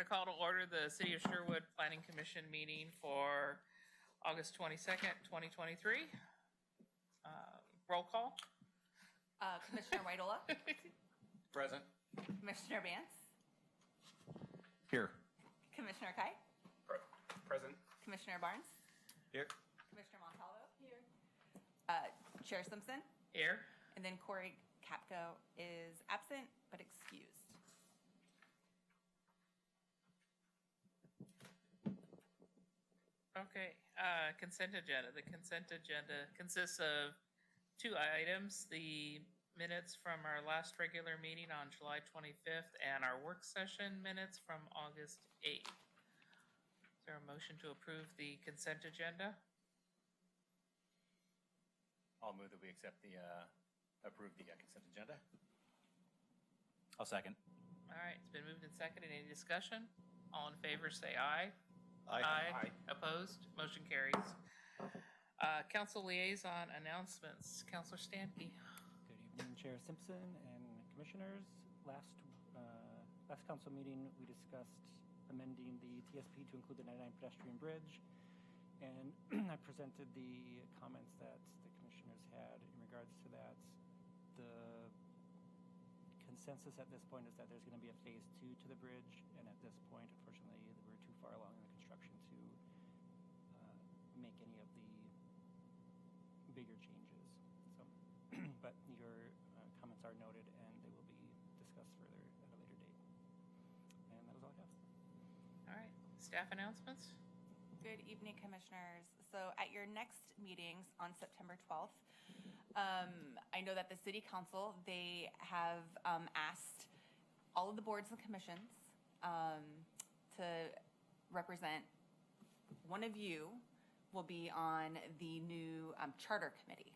to call to order the City of Sherwood Planning Commission meeting for August 22nd, 2023. Roll call. Commissioner Whiteola, Present. Commissioner Vance, Here. Commissioner Kai, Present. Commissioner Barnes, Here. Commissioner Montalvo. Here. Chair Simpson, Here. and then Corey Capco is absent but excused. Okay, consent agenda. The consent agenda consists of 2 items, the minutes from our last regular meeting on July 25th and our work session minutes from August 8th. Is there a motion to approve the consent agenda? I'll move that we accept approve the consent agenda. I'll second. All right, it's been moved and seconded. Any discussion? All in favor, say aye. Aye. Opposed? Motion carries. Council liaison announcements. Councilor Stankey. Good evening, Chair Simpson and Commissioners. Last council meeting, we discussed amending the TSP to include the 99 pedestrian bridge, and I presented the comments that the Commissioners had in regards to that. The consensus at this point is that there's going to be a phase 2 to the bridge, and at this point, unfortunately, we're too far along in the construction to make any of the bigger changes. So, but your comments are noted, and they will be discussed further at a later date. And that was all I have. All right, staff announcements. Good evening, Commissioners. So at your next meetings on September 12th, I know that the City Council, they have asked all of the boards and commissions to represent. One of you will be on the new Charter Committee.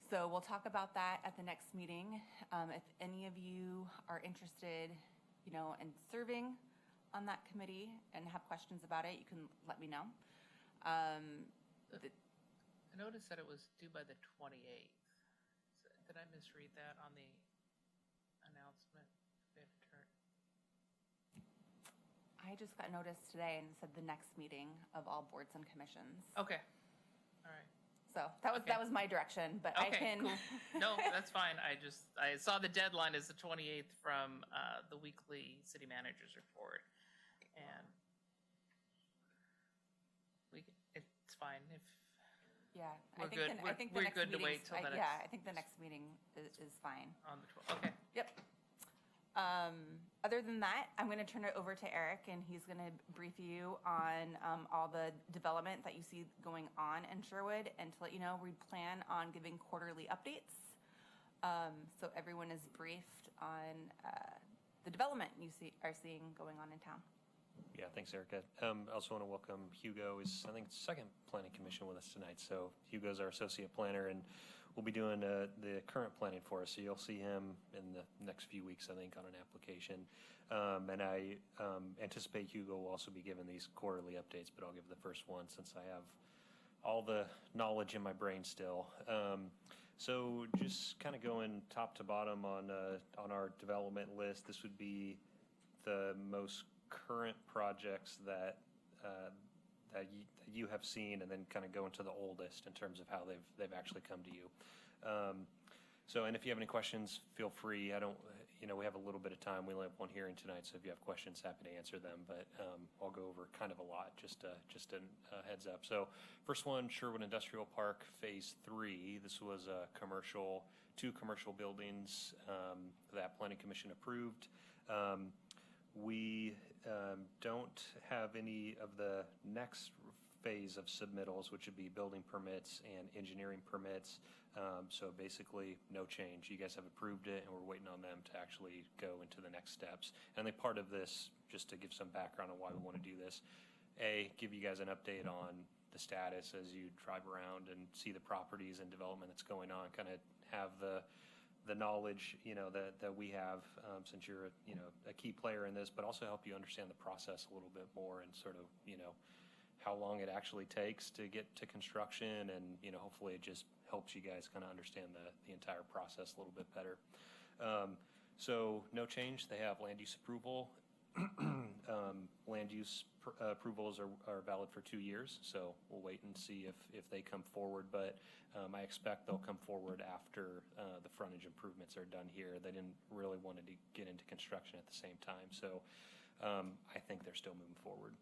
So we'll talk about that at the next meeting. If any of you are interested, in serving on that committee and have questions about it, you can let me know. I noticed that it was due by the 28th. Did I misread that on the announcement? I just got notice today and said the next meeting of all boards and commissions. Okay. All right. So that was Okay. that was my direction, but I Okay, can. cool. No, that's fine. I saw the deadline is the 28th from the weekly city manager's report, and it's fine if Yeah, We're I think good. I think the We're next good to wait meeting's- till the Yeah, next- I think the next meeting is fine. on the 12th. Okay. Yep. Other than that, I'm going to turn it over to Eric, and he's going to brief you on all the development that you see going on in Sherwood. And to let you know, we plan on giving quarterly updates, so everyone is briefed on the development you are seeing going on in town. Yeah, thanks, Erica. I also want to welcome Hugo. Is I think second planning commission with us tonight. So Hugo's our associate planner, and we'll be doing the current planning for us. So you'll see him in the next few weeks, I think, on an application. And I anticipate Hugo will also be giving these quarterly updates, but I'll give the first one since I have all the knowledge in my brain still. So just kind of going top to bottom on our development list, this would be the most current projects that you have seen, and then kind of go into the oldest in terms of how they've actually come to you. And if you have any questions, feel free. We have a little bit of time. We only have one hearing tonight, so if you have questions, happy to answer them. But I'll go over kind of a lot, just a heads up. So first one, Sherwood Industrial Park Phase 3. This was two commercial buildings that Planning Commission approved. We don't have any of the next phase of submittals, which would be building permits and engineering permits. So basically, no change. You guys have approved it, and we're waiting on them to actually go into the next steps. And then part of this, just to give some background on why we want to do this, give you guys an update on the status as you drive around and see the properties and development that's going on, kind of have the knowledge, that we have, since you're, a key player in this, but also help you understand the process a little bit more and sort of, how long it actually takes to get to construction. And, hopefully it just helps you guys kind of understand the entire process a little bit better. So no change. They have land use approval. Land use approvals are valid for 2 years, so we'll wait and see if they come forward. But I expect they'll come forward after the frontage improvements are done here. They didn't really want to get into construction at the same time, so I think they're still moving forward.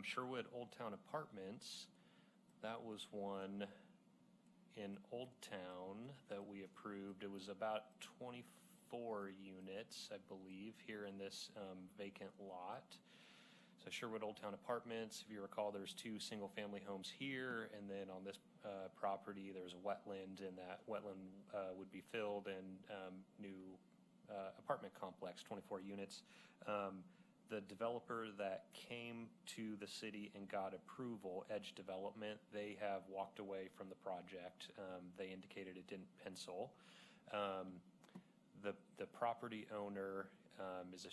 Sherwood Old Town Apartments, that was one in Old Town that we approved. It was about 24 units, I believe, here in this vacant lot. So Sherwood Old Town Apartments, if you recall, there's 2 single-family homes here, and then on this property, there's a wetland, and that wetland would be filled, and new apartment complex, 24 units. The developer that came to the city and got approval, Edge Development, they have walked away from the project. They indicated it didn't pencil. The property owner is a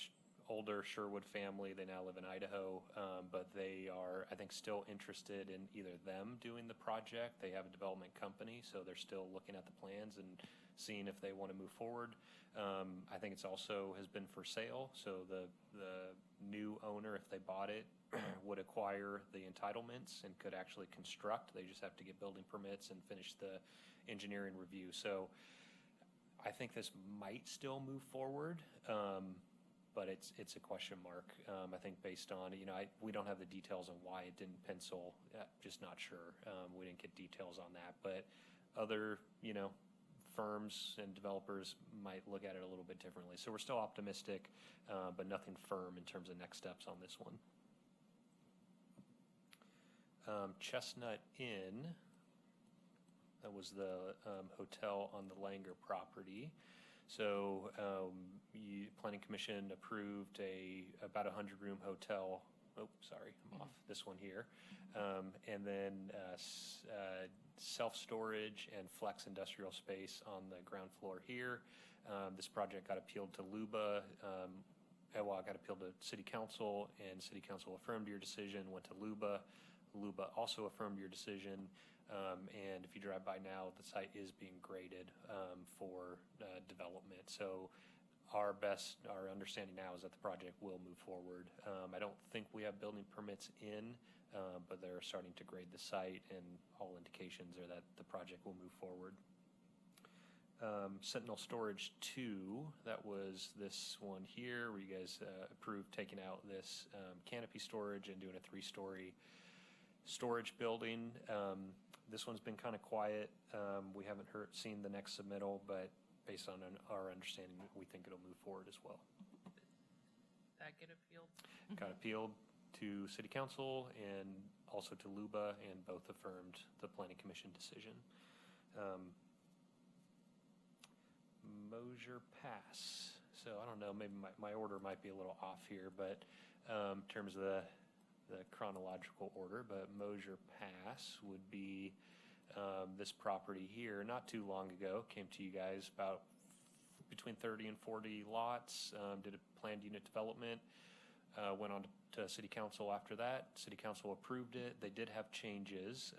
older Sherwood family. They now live in Idaho, but they are, I think, still interested in either them doing the project. They have a development company, so they're still looking at the plans and seeing if they want to move forward. I think it's also has been for sale, so the new owner, if they bought it, would acquire the entitlements and could actually construct. They just have to get building permits and finish the engineering review. So I think this might still move forward, but it's a question mark. I think based on, we don't have the details on why it didn't pencil. Just not sure. We didn't get details on that, but other, firms and developers might look at it a little bit differently. So we're still optimistic, but nothing firm in terms of next steps on this one. Chestnut Inn, that was the hotel on the Langer property. So Planning Commission approved about 100-room hotel. Oh, sorry, I'm off this one here. And then self-storage and flex industrial space on the ground floor here. This project got appealed to LUBA. It got appealed to City Council, and City Council affirmed your decision, went to LUBA. LUBA also affirmed your decision. And if you drive by now, the site is being graded for development. So our understanding now is that the project will move forward. I don't think we have building permits in, but they're starting to grade the site, and all indications are that the project will move forward. Sentinel Storage 2, that was this one here, where you guys approved taking out this canopy storage and doing a 3-story storage building. This one's been kind of quiet. We haven't seen the next submittal, but based on our understanding, we think it'll move forward as well. That get appealed? Got appealed to City Council and also to LUBA, and both affirmed the Planning Commission decision. Mosier Pass. So I don't know, maybe my order might be a little off here, but in terms of the chronological order, but Mosier Pass would be this property here. Not too long ago, came to you guys about between 30 and 40 lots, did a planned unit development, went on to City Council after that. City Council approved it. They did have changes.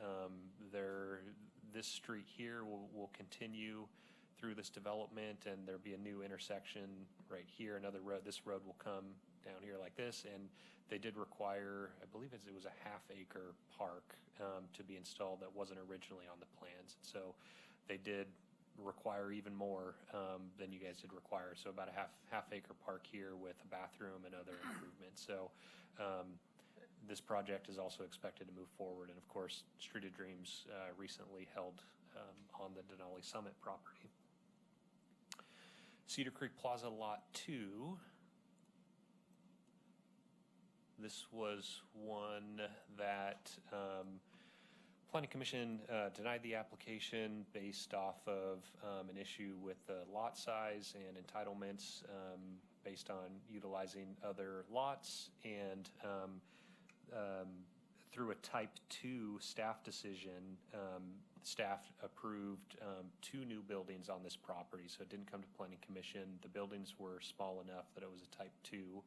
This street here will continue through this development, and there'll be a new intersection right here, another road. This road will come down here like this, and they did require, I believe it was a half-acre park to be installed that wasn't originally on the plans. So they did require even more than you guys did require. So about a half-acre park here with a bathroom and other improvements. So this project is also expected to move forward. And of course, Street of Dreams recently held on the Denali Summit property. Cedar Creek Plaza Lot 2. This was one that Planning Commission denied the application based off of an issue with the lot size and entitlements based on utilizing other lots, and through a type 2 staff decision, staff approved 2 new buildings on this property, so it didn't come to Planning Commission. The buildings were small enough that it was a type 2.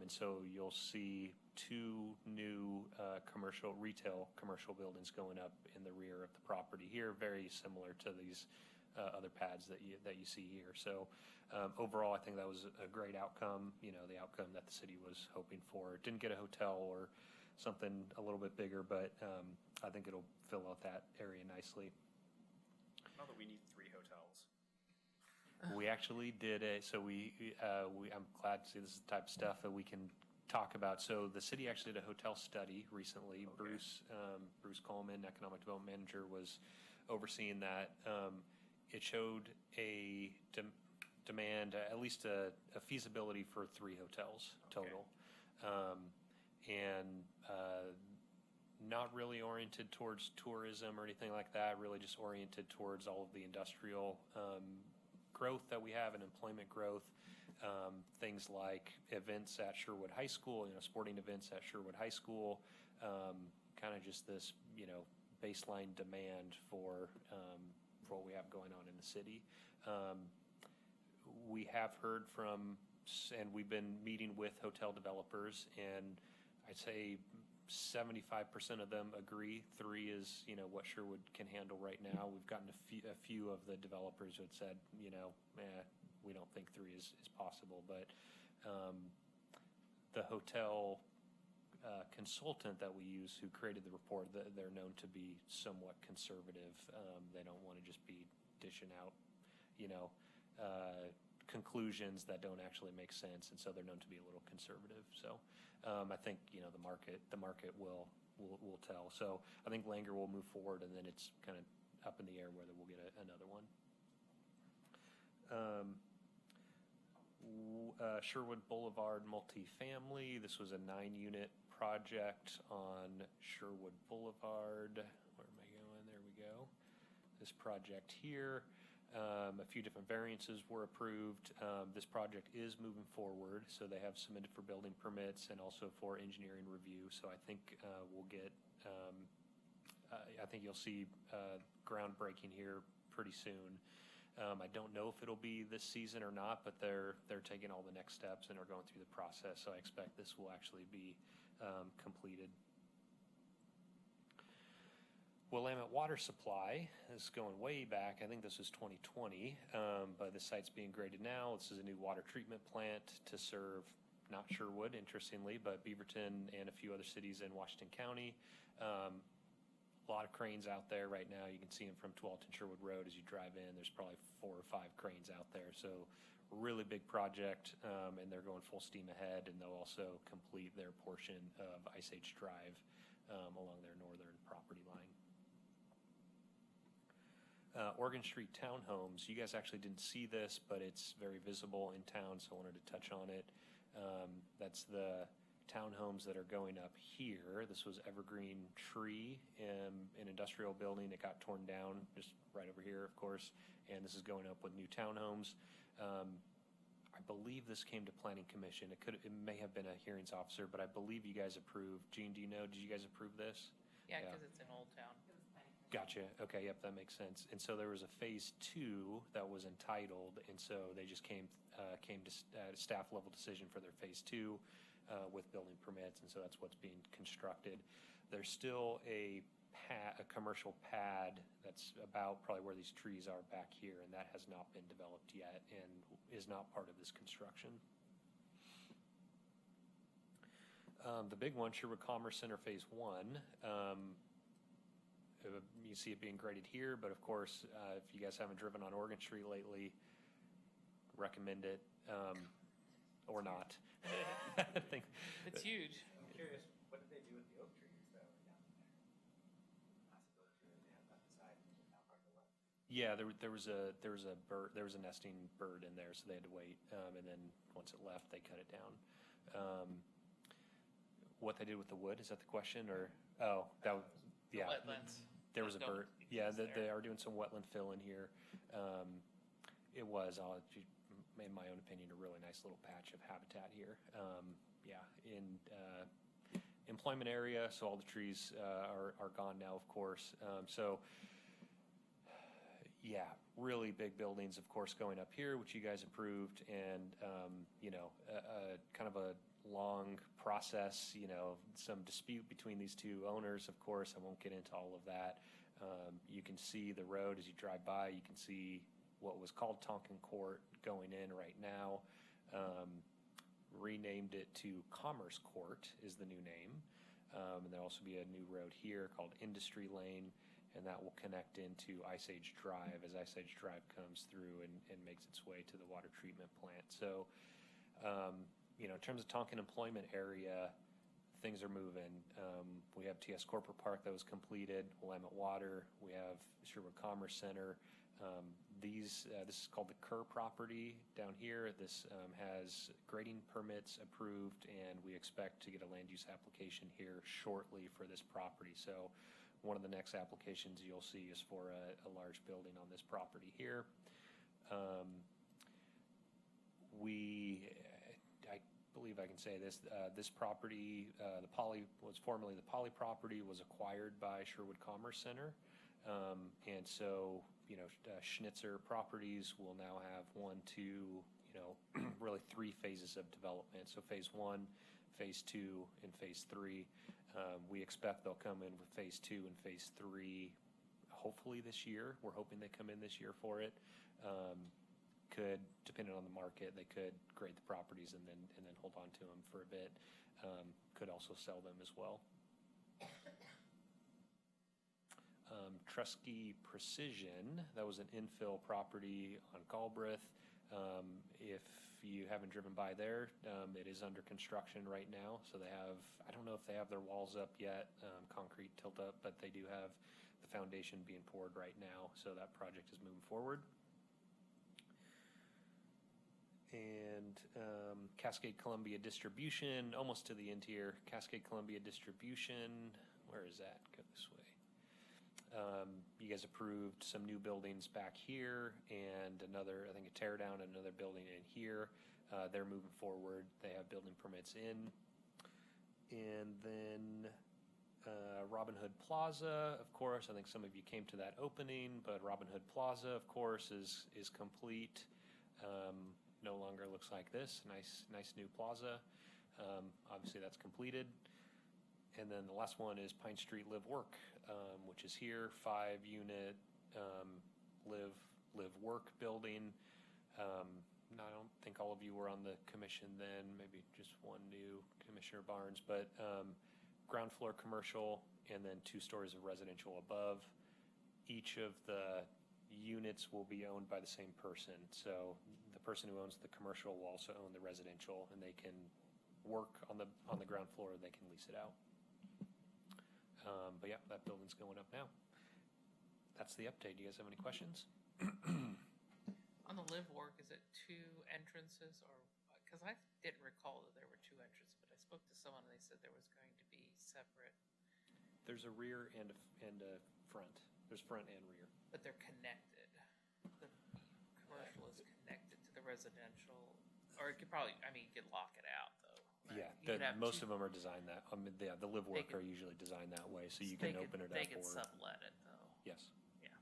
And so you'll see 2 new retail commercial buildings going up in the rear of the property here, very similar to these other pads that you see here. So overall, I think that was a great outcome. You know, the outcome that the city was hoping for. Didn't get a hotel or something a little bit bigger, but I think it'll fill out that area nicely. Not that we need 3 hotels. We actually did so I'm glad to see this is the type of stuff that we can talk about. So the city actually did a hotel study recently. Okay. Bruce Coleman, Economic Development Manager, was overseeing that. It showed a demand, at least a feasibility for 3 hotels total. And not really oriented towards tourism or anything like that, really just oriented towards all of the industrial growth that we have and employment growth. Things like events at Sherwood High School, you know, sporting events at Sherwood High School, kind of just this, you know, baseline demand for what we have going on in the city. We have heard from, and we've been meeting with hotel developers, and I'd say 75% of them agree 3 is, you know, what Sherwood can handle right now. We've gotten a few of the developers who had said, you know, we don't think 3 is possible. But the hotel consultant that we use who created the report, they're known to be somewhat conservative. They don't want to just be dishing out, you know, conclusions that don't actually make sense, and so they're known to be a little conservative. So I think, you know, the market will tell. So I think Langer will move forward, and then it's kind of up in the air whether we'll get another one. Sherwood Boulevard multifamily. This was a 9-unit project on Sherwood Boulevard. Where am I going? There we go. This project here. A few different variances were approved. This project is moving forward, so they have submitted for building permits and also for engineering review. So I think we'll get, I think you'll see groundbreaking here pretty soon. I don't know if it'll be this season or not, but they're taking all the next steps and are going through the process. So I expect this will actually be completed. Willamette Water Supply is going way back. I think this was 2020, but the site's being graded now. This is a new water treatment plant to serve not Sherwood, interestingly, but Beaverton and a few other cities in Washington County. A lot of cranes out there right now. You can see them from 12th and Sherwood Road as you drive in. There's probably 4 or 5 cranes out there. So really big project, and they're going full steam ahead, and they'll also complete their portion of Ice Age Drive along their northern property line. Oregon Street Townhomes. You guys actually didn't see this, but it's very visible in town, so I wanted to touch on it. That's the townhomes that are going up here. This was Evergreen Tree, an industrial building that got torn down just right over here, of course, and this is going up with new townhomes. I believe this came to Planning Commission. It may have been a hearings officer, but I believe you guys approved. Gene, do you know, did you guys approve this? Yeah, because it's in Old Town. Gotcha. Okay, yep, that makes sense. And so there was a phase 2 that was entitled, and so they just came to staff level decision for their phase 2 with building permits, and so that's what's being constructed. There's still a commercial pad that's about probably where these trees are back here, and that has not been developed yet and is not part of this construction. The big one, Sherwood Commerce Center phase 1. You see it being graded here, but of course, if you guys haven't driven on Oregon Street lately, recommend it or not. I think It's huge. I'm curious, what did they do with the oak trees that were down there? Possibility that they have that beside now part of the left. Yeah, there was a nesting bird in there, so they had to wait, and then once it left, they cut it down. What they did with the wood, is that the question, or yeah, Wetlands. there was a Don't bird. be Yeah, there. they are doing some wetland fill in here. It was, in my own opinion, a really nice little patch of habitat here. Yeah, in employment area, so all the trees are gone now, of course. So yeah, really big buildings, of course, going up here, which you guys approved, and kind of a long process, some dispute between these 2 owners, of course. I won't get into all of that. You can see the road as you drive by. You can see what was called Tonkin Court going in right now. Renamed it to Commerce Court is the new name. And there'll also be a new road here called Industry Lane, and that will connect into Ice Age Drive as Ice Age Drive comes through and makes its way to the water treatment plant. So, in terms of Tonkin employment area, things are moving. We have TS Corporate Park that was completed, Willamette Water, we have Sherwood Commerce Center. This is called the Kerr property down here. This has grading permits approved, and we expect to get a land use application here shortly for this property. So one of the next applications you'll see is for a large building on this property here. I believe I can say this. This property, was formerly the Poly property, was acquired by Sherwood Commerce Center. And so, Schnitzer Properties will now have really 3 phases of development. So phase 1, phase 2, and phase 3. We expect they'll come in with phase 2 and phase 3 hopefully this year. We're hoping they come in this year for it. Could, depending on the market, they could grade the properties and then hold on to them for a bit. Could also sell them as well. Trusky Precision, that was an infill property on Galbraith. If you haven't driven by there, it is under construction right now. So they have, I don't know if they have their walls up yet, concrete tilt up, but they do have the foundation being poured right now. So that project is moving forward. And Cascade Columbia Distribution, almost to the end here. Cascade Columbia Distribution, where is that? Go this way. You guys approved some new buildings back here and another, I think a tear down, another building in here. They're moving forward. They have building permits in. And then Robin Hood Plaza, of course, I think some of you came to that opening, but Robin Hood Plaza, of course, is complete. No longer looks like this. Nice new plaza. Obviously that's completed. And then the last one is Pine Street Live Work, which is here, 5-unit live work building. I don't think all of you were on the commission then, maybe just one new, Commissioner Barnes, but ground floor commercial and then 2 stories of residential above. Each of the units will be owned by the same person. So the person who owns the commercial will also own the residential, and they can work on the ground floor, and they can lease it out. But yeah, that building's going up now. That's the update. Do you guys have any questions? On the live work, is it 2 entrances, or, because I didn't recall that there were 2 entrances, but I spoke to someone and they said there was going to be separate. There's a rear and a front. There's front and rear. But they're connected. The commercial is connected to the residential, or it could probably, you could lock it out though. Right? Yeah, most of them are designed that. The live work are usually designed that way, so you can open it up. They could sublet it though. Yes. Yeah.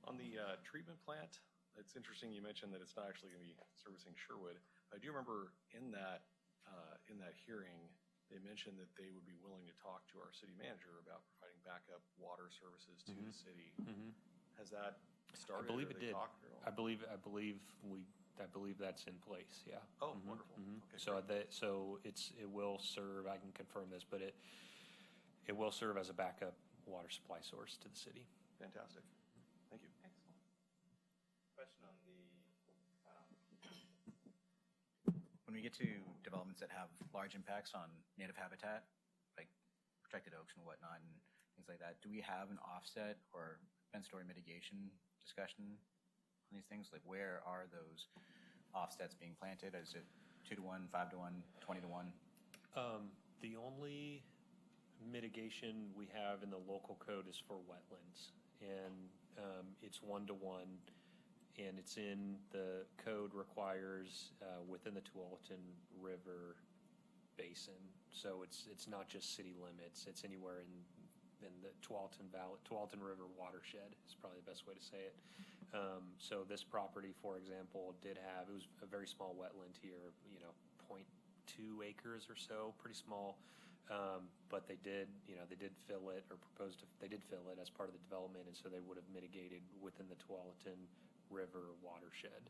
On the treatment plant, it's interesting you mentioned that it's not actually going to be servicing Sherwood. I do remember in that hearing, they mentioned that they would be willing to talk to our city manager about providing backup water services to the city. Has that started? I believe it did. I believe that's in place. Yeah. Oh, wonderful. Okay, So it will serve. I can confirm this, but it will serve as a backup water supply source to the city. fantastic. Thank you. Excellent. Question on when we get to developments that have large impacts on native habitat, like protected oaks and whatnot and things like that, do we have an offset or fence story mitigation discussion on these things? Like, where are those offsets being planted? Is it 2-to-1, 5-to-1, 20-to-1? The only mitigation we have in the local code is for wetlands, and it's 1-to-1, and it's in the code requires within the Tualatin River basin. So it's not just city limits. It's anywhere in the Tualatin River watershed is probably the best way to say it. So this property, for example, it was a very small wetland here, 0.2 acres or so, pretty small. But they did, they did fill it or they did fill it as part of the development, and so they would have mitigated within the Tualatin River watershed.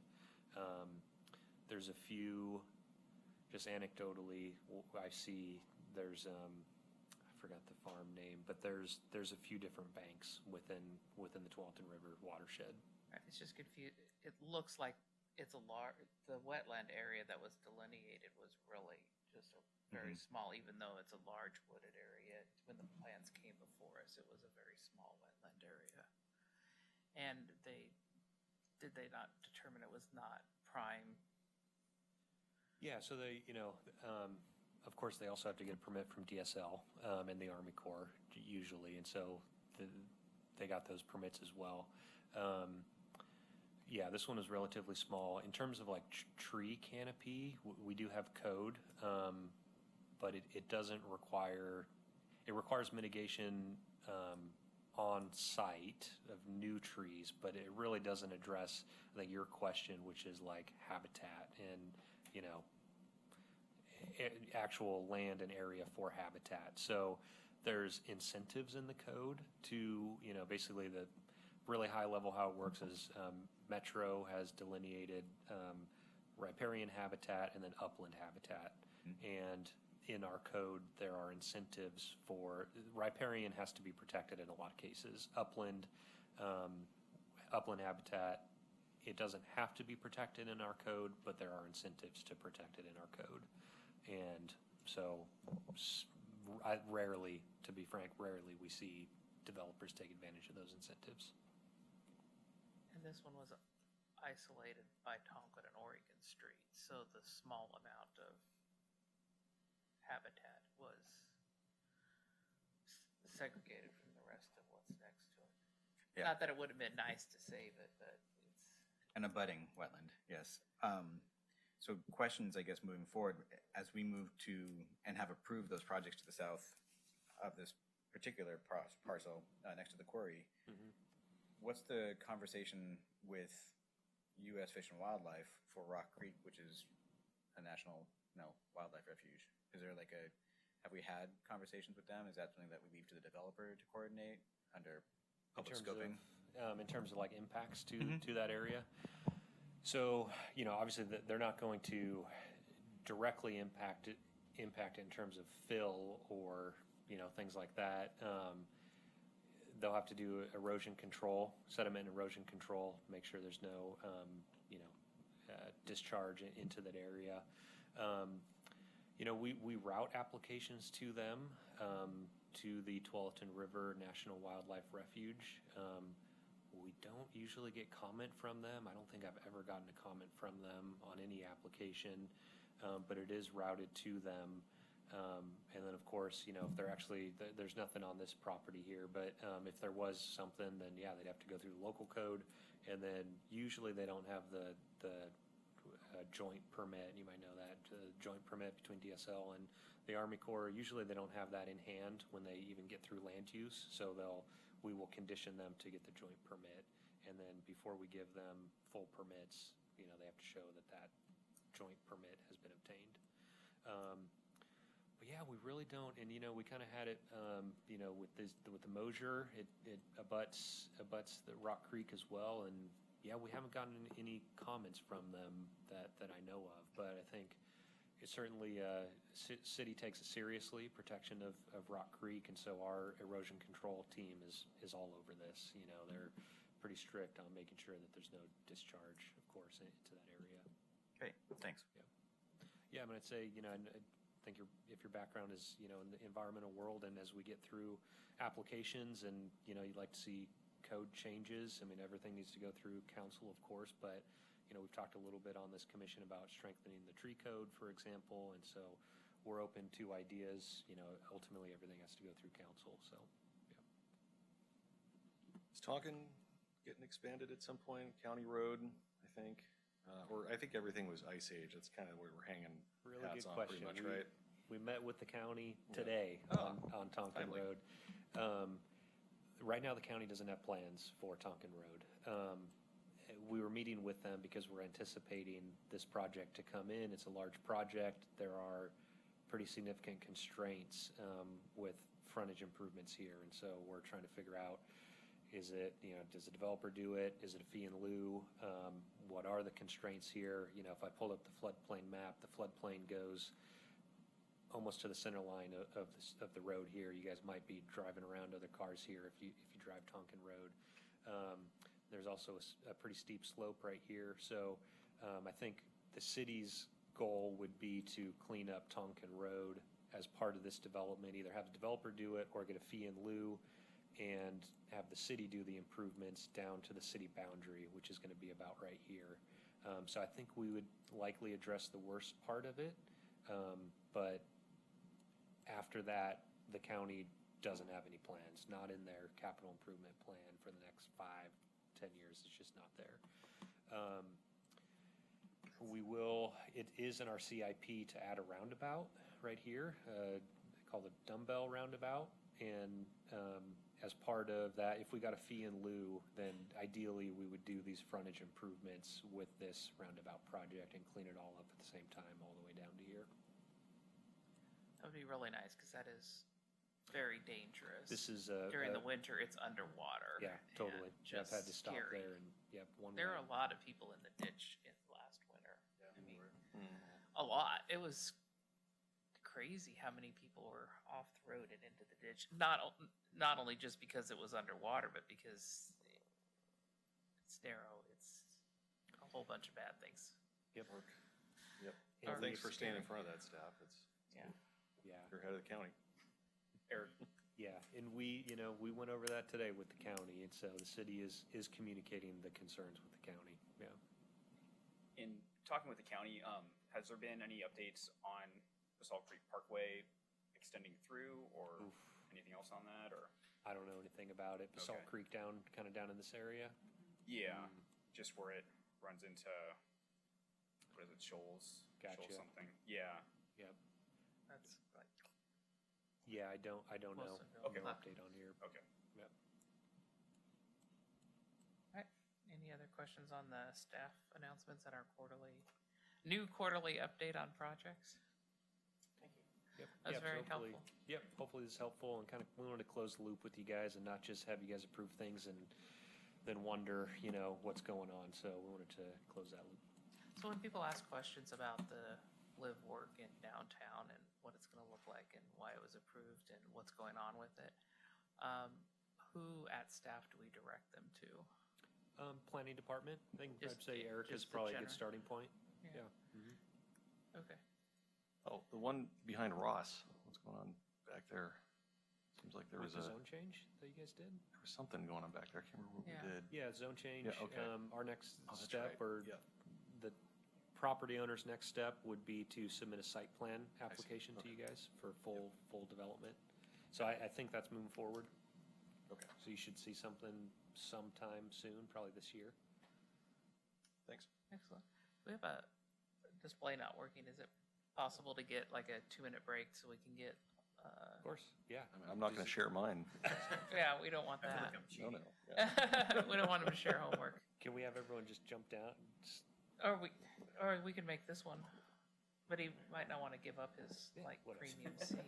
There's a few, just anecdotally, I see there's, I forgot the farm name, but there's a few different banks within the Tualatin River watershed. It's just confused. It looks like it's the wetland area that was delineated was really just a very small, even though it's a large wooded area. When the plans came before us, it was a very small wetland area. And did they not determine it was not prime? Yeah, so they, of course, they also have to get a permit from DSL and the Army Corps usually, and so they got those permits as well. Yeah, this one is relatively small. In terms of like tree canopy, we do have code, but it doesn't require, it requires mitigation on site of new trees, but it really doesn't address, I think, your question, which is like habitat and, actual land and area for habitat. So there's incentives in the code to, basically the really high level how it works is Metro has delineated riparian habitat and then upland habitat. And in our code, there are incentives for, riparian has to be protected in a lot of cases. Upland habitat, it doesn't have to be protected in our code, but there are incentives to protect it in our code. And so rarely, to be frank, rarely we see developers take advantage of those incentives. And this one was isolated by Tonkin and Oregon Street, so the small amount of habitat was segregated from the rest of what's next to it. Yeah. Not that it would have been nice to save it, but it's... An abutting wetland, yes. So questions, I guess, moving forward, as we move to and have approved those projects to the south of this particular parcel next to the quarry, what's the conversation with U.S. Fish and Wildlife for Rock Creek, which is a national wildlife refuge? Is there like have we had conversations with them? Is that something that we leave to the developer to coordinate under public scoping? In terms of like impacts to that area. So, obviously they're not going to directly impact it in terms of fill or, things like that. They'll have to do erosion control, sediment erosion control, make sure there's no, discharge into that area. We route applications to them, to the Tualatin River National Wildlife Refuge. We don't usually get comment from them. I don't think I've ever gotten a comment from them on any application, but it is routed to them. And then, of course, if they're actually, there's nothing on this property here, but if there was something, then yeah, they'd have to go through the local code. And then usually they don't have the joint permit. You might know that, joint permit between DSL and the Army Corps. Usually they don't have that in hand when they even get through land use. So we will condition them to get the joint permit. And then before we give them full permits, they have to show that joint permit has been obtained. But yeah, we really don't. And, we kind of had it, with the Mosier, it abuts the Rock Creek as well. And yeah, we haven't gotten any comments from them that I know of. But I think it certainly, city takes it seriously, protection of Rock Creek. And so our erosion control team is all over this. They're pretty strict on making sure that there's no discharge, of course, into that area. Okay, thanks. Yeah, I'd say, I think if your background is, in the environmental world, and as we get through applications and, you'd like to see code changes, everything needs to go through council, of course, but, we've talked a little bit on this commission about strengthening the tree code, for example, and so we're open to ideas. Ultimately, everything has to go through council, so, yeah. Is Tonkin getting expanded at some point? County Road, I think? Or I think everything was Ice Age. That's kind of where we're hanging Really hats good on question. pretty much, right? We met with the county today on Tonkin timely. Road. Right now, the county doesn't have plans for Tonkin Road. We were meeting with them because we're anticipating this project to come in. It's a large project. There are pretty significant constraints with frontage improvements here. And so we're trying to figure out, is it, does the developer do it? Is it a fee in lieu? What are the constraints here? If I pull up the floodplain map, the floodplain goes almost to the center line of the road here. You guys might be driving around other cars here if you drive Tonkin Road. There's also a pretty steep slope right here. So I think the city's goal would be to clean up Tonkin Road as part of this development, either have the developer do it or get a fee in lieu and have the city do the improvements down to the city boundary, which is going to be about right here. So I think we would likely address the worst part of it, but after that, the county doesn't have any plans, not in their capital improvement plan for the next 5-10 years. It's just not there. It is in our CIP to add a roundabout right here, called a dumbbell roundabout. And as part of that, if we got a fee in lieu, then ideally we would do these frontage improvements with this roundabout project and clean it all up at the same time, all the way down to here. That would be really nice, because that is very dangerous. This is during the winter, it's underwater. Yeah, totally. and I've had to just stop scary. there and There are a lot of people in the ditch in last winter. A lot. It was crazy how many people were off the road and into the ditch. Not only just because it was underwater, but because it's narrow. It's a whole bunch of bad things. Yep. And Well, thanks we- for standing in front of that, staff. Yeah. You're head of the county. Yeah, and we went over that today with the county, and so the city is communicating the concerns with the county. Yeah. In talking with the county, has there been any updates on the Salt Creek Parkway extending through, or anything else on that, or? I don't know anything about it. Salt Okay. Creek down in this area. Yeah, just where it runs into, what is it, Shoals? Gotcha. Shoals something, yeah. Yep. That's like, Yeah, I don't know. Close to Okay. No update on here. Okay. Yep. all right. Any other questions on the staff announcements and our new quarterly update on projects? Thank you. Yep. That's Yep, very hopefully- helpful. Yep, hopefully this is helpful, and we wanted to close the loop with you guys and not just have you guys approve things and then wonder, what's going on. So we wanted to close that loop. So when people ask questions about the live work in downtown and what it's going to look like and why it was approved and what's going on with it, who at staff do we direct them to? Planning department, I think I'd Just- say Eric is just the probably a good gener- starting point. Yeah. Yeah. Mhm. Okay. Oh, the one behind Ross. What's going on back there? Seems like there With was the zone change that you guys did? there was something going on back there. I can't remember what Yeah. we did. Yeah, zone change. Yeah, okay. Our next Oh, that's step, right. or Yeah. the property owner's next step, would be to submit a site plan application to Okay. you guys for full development. So I think that's moving forward. Okay. So you should see something sometime soon, probably this year. Thanks. Excellent. We have a display not working. Is it possible to get like a 2-minute break so we can get, Of course, yeah. I mean, I'm not going to share mine. yeah, we don't want that. No. Yeah. We don't want them to share homework. Can we have everyone just jump down? Just- Or we can make this one, but he might not want to give up his Yeah, like whatever. premium seat.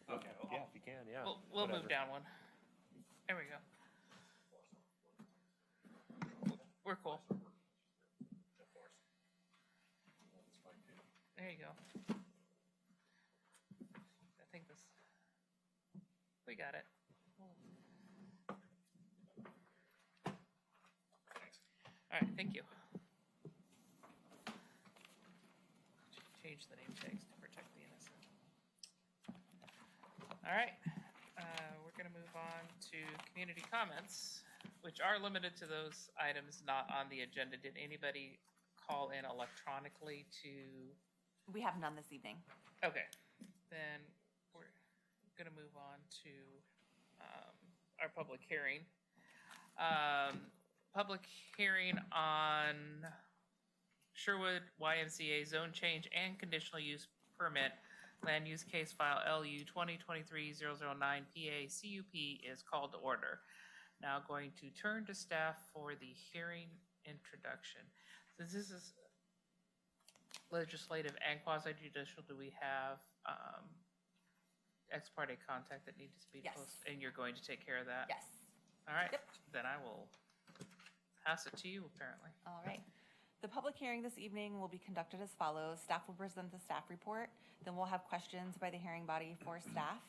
Okay. Yeah, if you can, yeah. We'll whatever. move down one. There we go. We're cool. There you go. I think we got it. All right, thank you. Change the name tags to protect the innocent. All right, we're gonna move on to community comments, which are limited to those items not on the agenda. Did anybody call in electronically to? We have none this evening. Okay, then we're gonna move on to our public hearing. Public hearing on Sherwood YMCA zone change and conditional use permit, land use case file LU 2023-009 PA CUP is called to order. Now going to turn to staff for the hearing introduction. Since this is legislative and quasi-judicial, do we have ex parte contact that needs to be Yes. posted, and you're going to take care of that? Yes. All right, Yep. then I will pass it to you, apparently. All right. The public hearing this evening will be conducted as follows. Staff will present the staff report. Then we'll have questions by the hearing body for staff.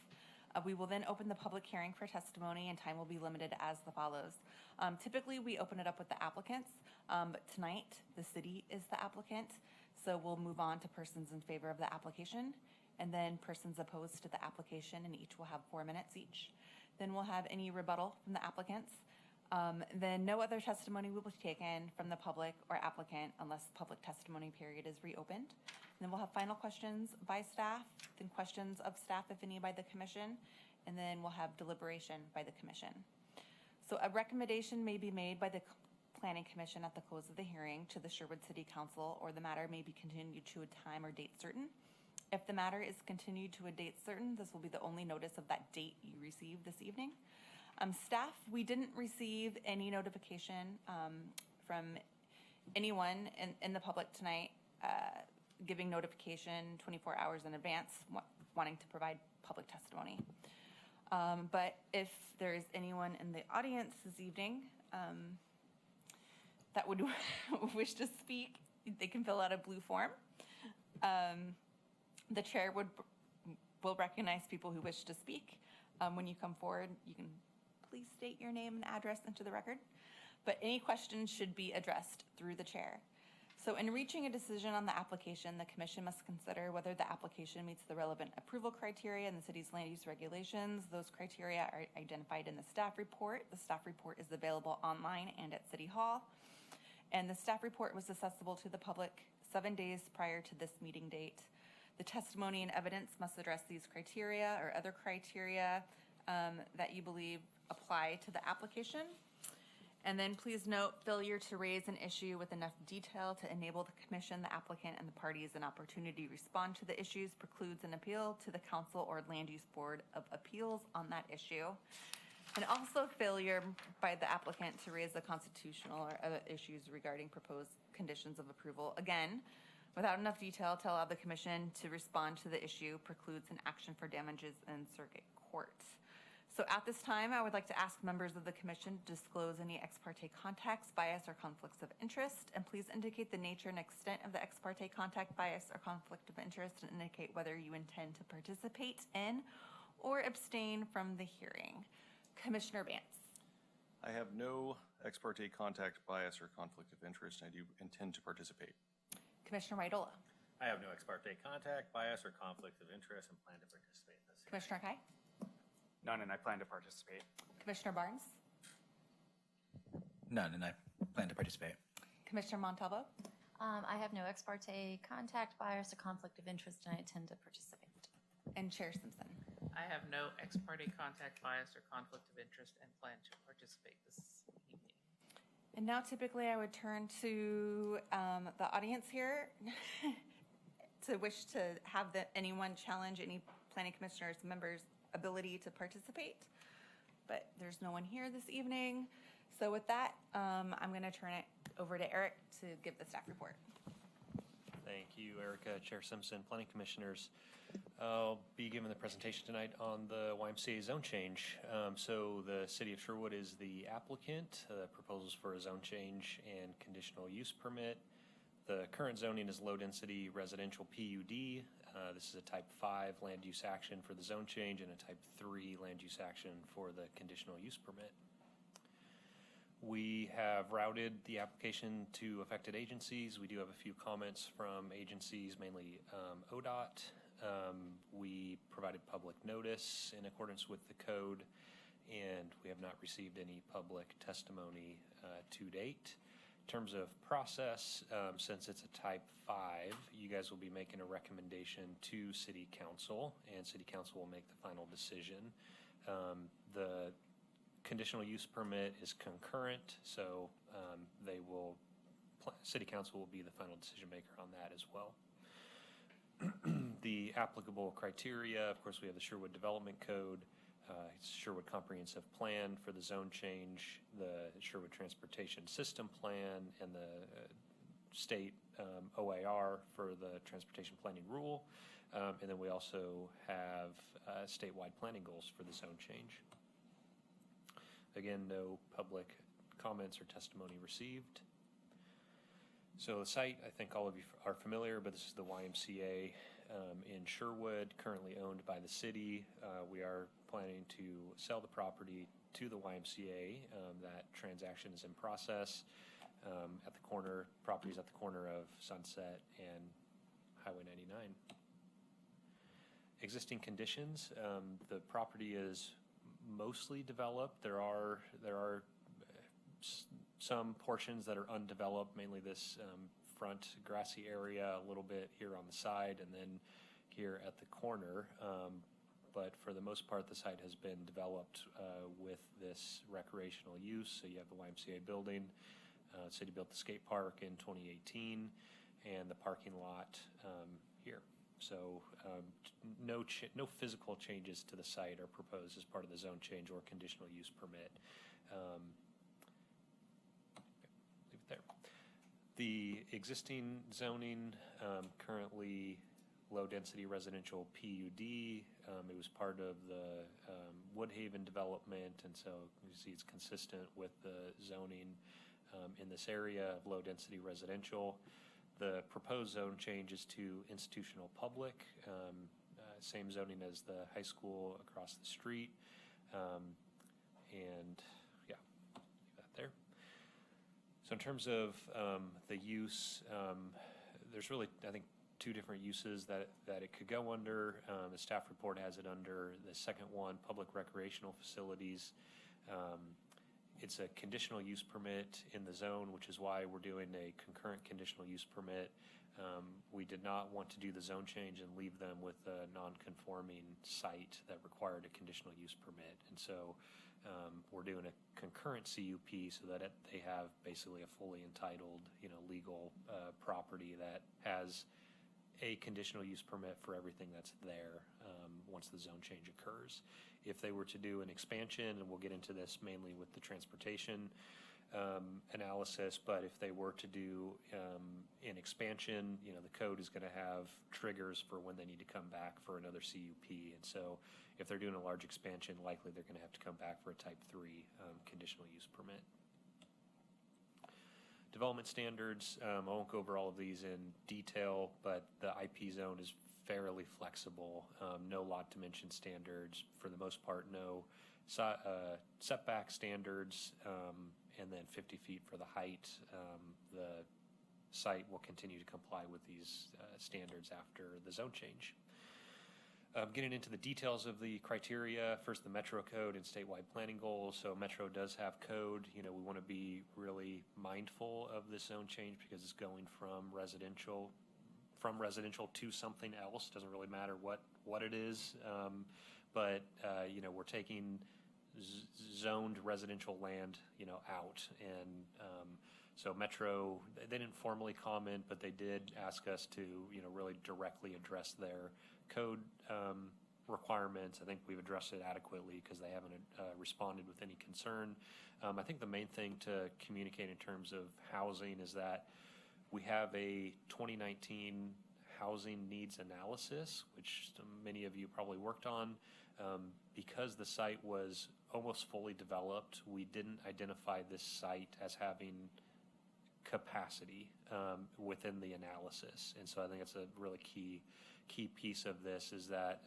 We will then open the public hearing for testimony, and time will be limited as the follows. Typically, we open it up with the applicants, but tonight, the city is the applicant. So we'll move on to persons in favor of the application, and then persons opposed to the application, and each will have 4 minutes each. Then we'll have any rebuttal from the applicants. Then no other testimony will be taken from the public or applicant unless the public testimony period is reopened. And then we'll have final questions by staff, then questions of staff, if any, by the commission, and then we'll have deliberation by the commission. So a recommendation may be made by the Planning Commission at the close of the hearing to the Sherwood City Council, or the matter may be continued to a time or date certain. If the matter is continued to a date certain, this will be the only notice of that date you received this evening. Staff, we didn't receive any notification from anyone in the public tonight giving notification 24 hours in advance wanting to provide public testimony. But if there is anyone in the audience this evening that would wish to speak, they can fill out a blue form. The chair will recognize people who wish to speak. When you come forward, you can please state your name and address into the record. But any questions should be addressed through the chair. So in reaching a decision on the application, the commission must consider whether the application meets the relevant approval criteria in the city's land use regulations. Those criteria are identified in the staff report. The staff report is available online and at City Hall. And the staff report was accessible to the public 7 days prior to this meeting date. The testimony and evidence must address these criteria or other criteria that you believe apply to the application. And then please note, failure to raise an issue with enough detail to enable the commission, the applicant, and the parties an opportunity to respond to the issues precludes an appeal to the council or land use board of appeals on that issue. And also failure by the applicant to raise the constitutional or other issues regarding proposed conditions of approval. Again, without enough detail to allow the commission to respond to the issue precludes an action for damages in circuit court. So at this time, I would like to ask members of the commission to disclose any ex parte contacts, bias, or conflicts of interest, and please indicate the nature and extent of the ex parte contact, bias, or conflict of interest, and indicate whether you intend to participate in or abstain from the hearing. Commissioner Vance. I have no ex parte contact, bias, or conflict of interest, and I do intend to participate. Commissioner Waidola. I have no ex parte contact, bias, or conflict of interest and plan to participate in this. Commissioner Kai. None, and I plan to participate. Commissioner Barnes. None, and I plan to participate. Commissioner Montalvo. I have no ex parte contact, bias, or conflict of interest, and I intend to participate. And Chair Simpson. I have no ex parte contact, bias, or conflict of interest and plan to participate this evening. And now typically I would turn to the audience here to wish to have anyone challenge any planning commissioners members' ability to participate. But there's no one here this evening. So with that, I'm going to turn it over to Eric to give the staff report. Thank you, Erica. Chair Simpson, Planning Commissioners. I'll be giving the presentation tonight on the YMCA zone change. So the City of Sherwood is the applicant. Proposals for a zone change and conditional use permit. The current zoning is low-density residential PUD. This is a Type 5 land use action for the zone change and a Type 3 land use action for the conditional use permit. We have routed the application to affected agencies. We do have a few comments from agencies, mainly ODOT. We provided public notice in accordance with the code, and we have not received any public testimony to date. In terms of process, since it's a Type 5, you guys will be making a recommendation to City Council, and City Council will make the final decision. The conditional use permit is concurrent, so City Council will be the final decision maker on that as well. The applicable criteria, of course, we have the Sherwood Development Code, Sherwood Comprehensive Plan for the zone change, the Sherwood Transportation System Plan, and the state OAR for the Transportation Planning Rule. And then we also have statewide planning goals for the zone change. Again, no public comments or testimony received. So the site, I think all of you are familiar, but this is the YMCA in Sherwood, currently owned by the city. We are planning to sell the property to the YMCA. That transaction is in process. At the corner, properties at the corner of Sunset and Highway 99. Existing conditions, the property is mostly developed. There are some portions that are undeveloped, mainly this front grassy area, a little bit here on the side, and then here at the corner. But for the most part, the site has been developed with this recreational use. So you have the YMCA building. City built the skate park in 2018, and the parking lot here. So no physical changes to the site are proposed as part of the zone change or conditional use permit. Leave it there. The existing zoning, currently low-density residential PUD. It was part of the Woodhaven development, and so you see it's consistent with the zoning in this area of low-density residential. The proposed zone change is to institutional public, same zoning as the high school across the street. And yeah, leave that there. So in terms of the use, there's really, I think, two different uses that it could go under. The staff report has it under the second one, public recreational facilities. It's a conditional use permit in the zone, which is why we're doing a concurrent conditional use permit. We did not want to do the zone change and leave them with a non-conforming site that required a conditional use permit. And so we're doing a concurrent CUP so that they have basically a fully entitled, legal property that has a conditional use permit for everything that's there once the zone change occurs. If they were to do an expansion, and we'll get into this mainly with the transportation analysis, but if they were to do an expansion, the code is going to have triggers for when they need to come back for another CUP. And so if they're doing a large expansion, likely they're going to have to come back for a type 3 conditional use permit. Development standards, I won't go over all of these in detail, but the IP zone is fairly flexible. No lot dimension standards, for the most part, no setback standards, and then 50 feet for the height. The site will continue to comply with these standards after the zone change. Getting into the details of the criteria, first the Metro Code and statewide planning goals. So Metro does have code. We want to be really mindful of this zone change because it's going from residential to something else. Doesn't really matter what it is, but we're taking zoned residential land out, and so Metro, they didn't formally comment, but they did ask us to really directly address their code requirements. I think we've addressed it adequately because they haven't responded with any concern. I think the main thing to communicate in terms of housing is that we have a 2019 housing needs analysis, which many of you probably worked on. Because the site was almost fully developed, we didn't identify this site as having capacity within the analysis. And so I think that's a really key piece of this is that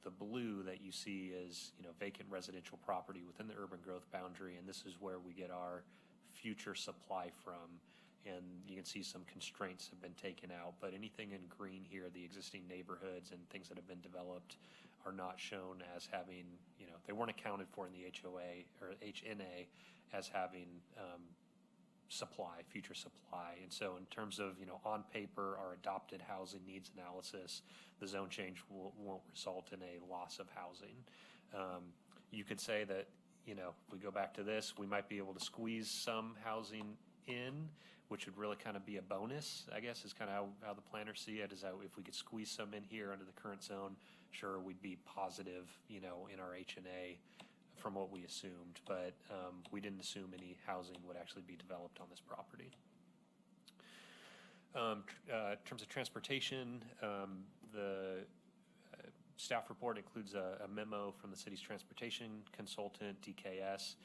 the blue that you see is vacant residential property within the urban growth boundary, and this is where we get our future supply from. And you can see some constraints have been taken out, but anything in green here, the existing neighborhoods and things that have been developed are not shown as having, they weren't accounted for in the HOA or HNA as having future supply. And so in terms of, on paper, our adopted housing needs analysis, the zone change won't result in a loss of housing. You could say that, if we go back to this, we might be able to squeeze some housing in, which would really kind of be a bonus, I guess, is kind of how the planners see it, is that if we could squeeze some in here under the current zone, sure, we'd be positive, in our HNA from what we assumed, but we didn't assume any housing would actually be developed on this property. In terms of transportation, the staff report includes a memo from the city's transportation consultant, DKS.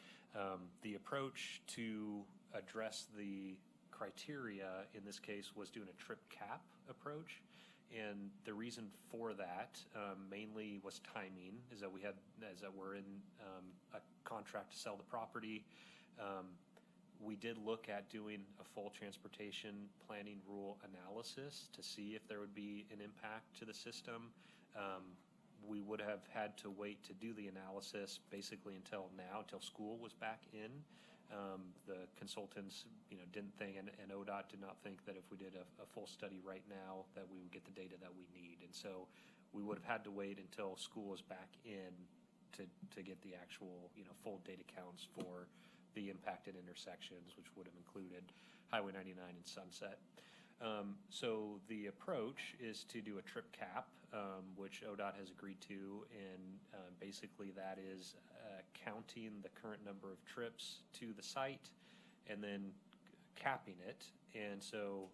The approach to address the criteria in this case was doing a trip cap approach. And the reason for that mainly was timing, is that we're in a contract to sell the property. We did look at doing a full transportation planning rule analysis to see if there would be an impact to the system. We would have had to wait to do the analysis basically until school was back in. The consultants, didn't think, and ODOT did not think that if we did a full study right now that we would get the data that we need. And so we would have had to wait until school was back in to get the actual, full data counts for the impacted intersections, which would have included Highway 99 and Sunset. So the approach is to do a trip cap, which ODOT has agreed to, and basically that is counting the current number of trips to the site and then capping it. And so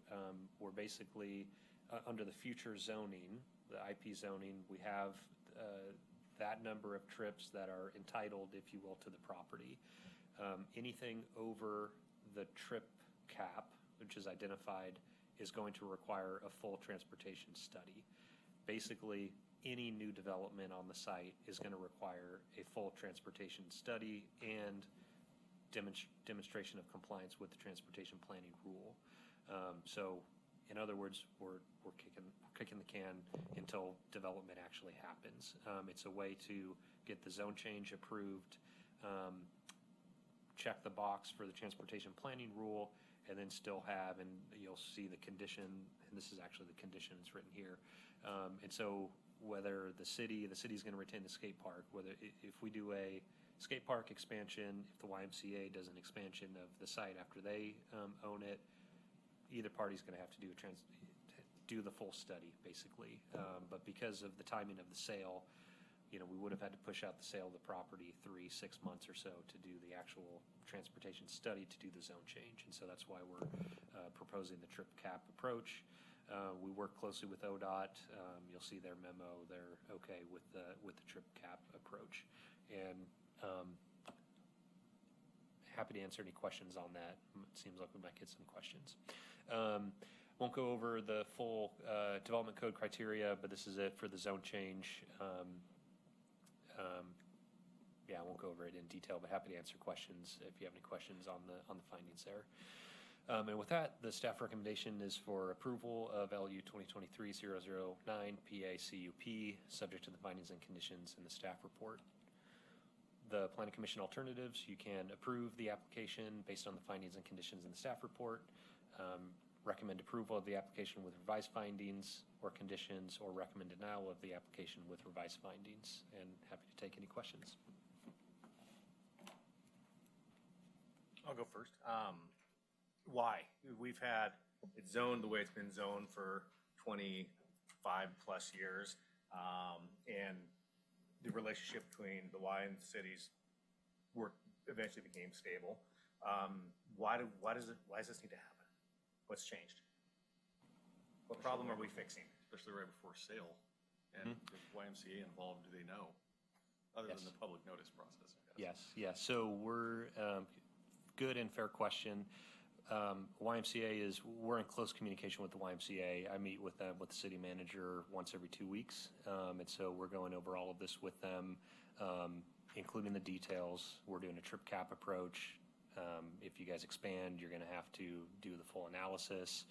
we're basically, under the future zoning, the IP zoning, we have that number of trips that are entitled, if you will, to the property. Anything over the trip cap, which is identified, is going to require a full transportation study. Basically, any new development on the site is going to require a full transportation study and demonstration of compliance with the transportation planning rule. So, in other words, we're kicking the can until development actually happens. It's a way to get the zone change approved, check the box for the transportation planning rule, and then still have, and you'll see the condition, and this is actually the condition that's written here. And so whether the city's going to retain the skate park, whether if we do a skate park expansion, if the YMCA does an expansion of the site after they own it, either party's going to have to do the full study, basically. But because of the timing of the sale, we would have had to push out the sale of the property 3-6 months or so to do the actual transportation study to do the zone change. And so that's why we're proposing the trip cap approach. We work closely with ODOT. You'll see their memo. They're okay with the trip cap approach. And happy to answer any questions on that. It seems like we might get some questions. Won't go over the full development code criteria, but this is it for the zone change. I won't go over it in detail, but happy to answer questions if you have any questions on the findings there. And with that, the staff recommendation is for approval of LU 2023-009 PACUP, subject to the findings and conditions in the staff report. The Planning Commission alternatives, you can approve the application based on the findings and conditions in the staff report, recommend approval of the application with revised findings or conditions, or recommend denial of the application with revised findings. And happy to take any questions. I'll go first. Why? We've had it zoned the way it's been zoned for 25 plus years, and the relationship between the Y and the cities eventually became stable. Why does this need to happen? What's changed? What problem are we fixing? Especially right before sale. And with YMCA involved, do they know? Other than the public notice process, I guess. Yes. So we're, good and fair question. YMCA we're in close communication with the YMCA. I meet with them, with the city manager, once every 2 weeks. And so we're going over all of this with them, including the details. We're doing a trip cap approach. If you guys expand, you're going to have to do the full analysis,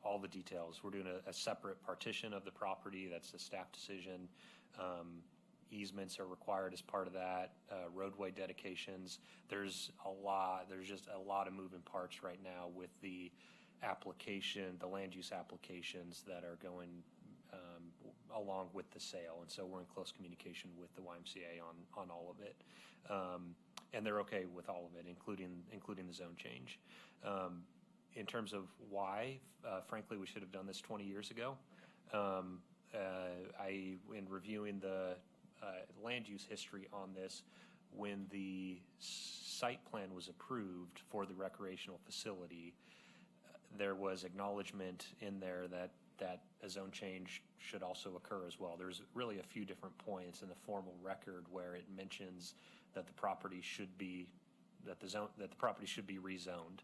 all the details. We're doing a separate partition of the property. That's a staff decision. Easements are required as part of that, roadway dedications. There's just a lot of moving parts right now with the application, the land use applications that are going along with the sale. And so we're in close communication with the YMCA on all of it. And they're okay with all of it, including the zone change. In terms of why, frankly, we should have done this 20 years ago. In reviewing the land use history on this, when the site plan was approved for the recreational facility, there was acknowledgement in there that that a zone change should also occur as well. There's really a few different points in the formal record where it mentions that the property should be, that the property should be rezoned.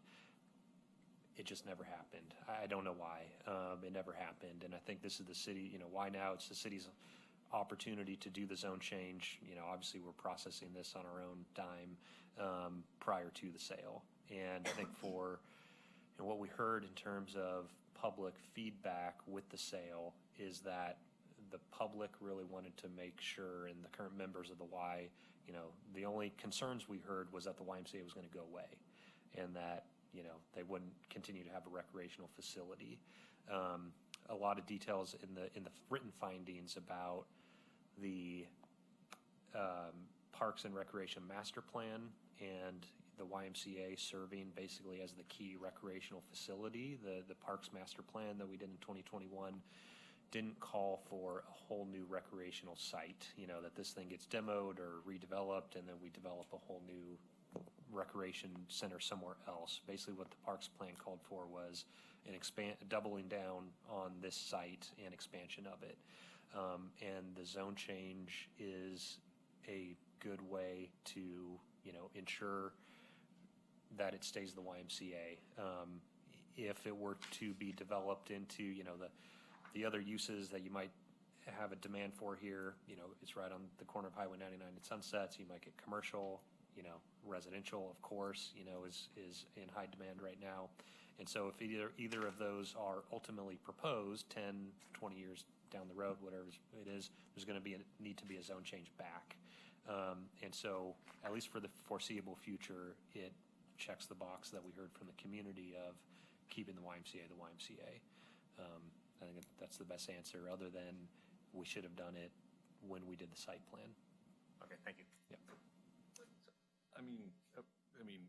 It just never happened. I don't know why. It never happened. And I think this is the city, why now? It's the city's opportunity to do the zone change. Obviously we're processing this on our own dime prior to the sale. And I think for what we heard in terms of public feedback with the sale is that the public really wanted to make sure, and the current members of the Y, the only concerns we heard was that the YMCA was going to go away and that they wouldn't continue to have a recreational facility. A lot of details in the written findings about the Parks and Recreation Master Plan and the YMCA serving basically as the key recreational facility. The Parks Master Plan that we did in 2021 didn't call for a whole new recreational site, that this thing gets demoed or redeveloped and then we develop a whole new recreation center somewhere else. Basically what the Parks Plan called for was doubling down on this site and expansion of it. And the zone change is a good way to, ensure that it stays the YMCA. If it were to be developed into, the other uses that you might have a demand for here, it's right on the corner of Highway 99 and Sunset, so you might get commercial, residential, of course, is in high demand right now. And so if either of those are ultimately proposed 10, 20 years down the road, whatever it is, there's going to need to be a zone change back. And so at least for the foreseeable future, it checks the box that we heard from the community of keeping the YMCA the YMCA. I think that's the best answer, other than we should have done it when we did the site plan. Okay, thank you. Yep. I mean,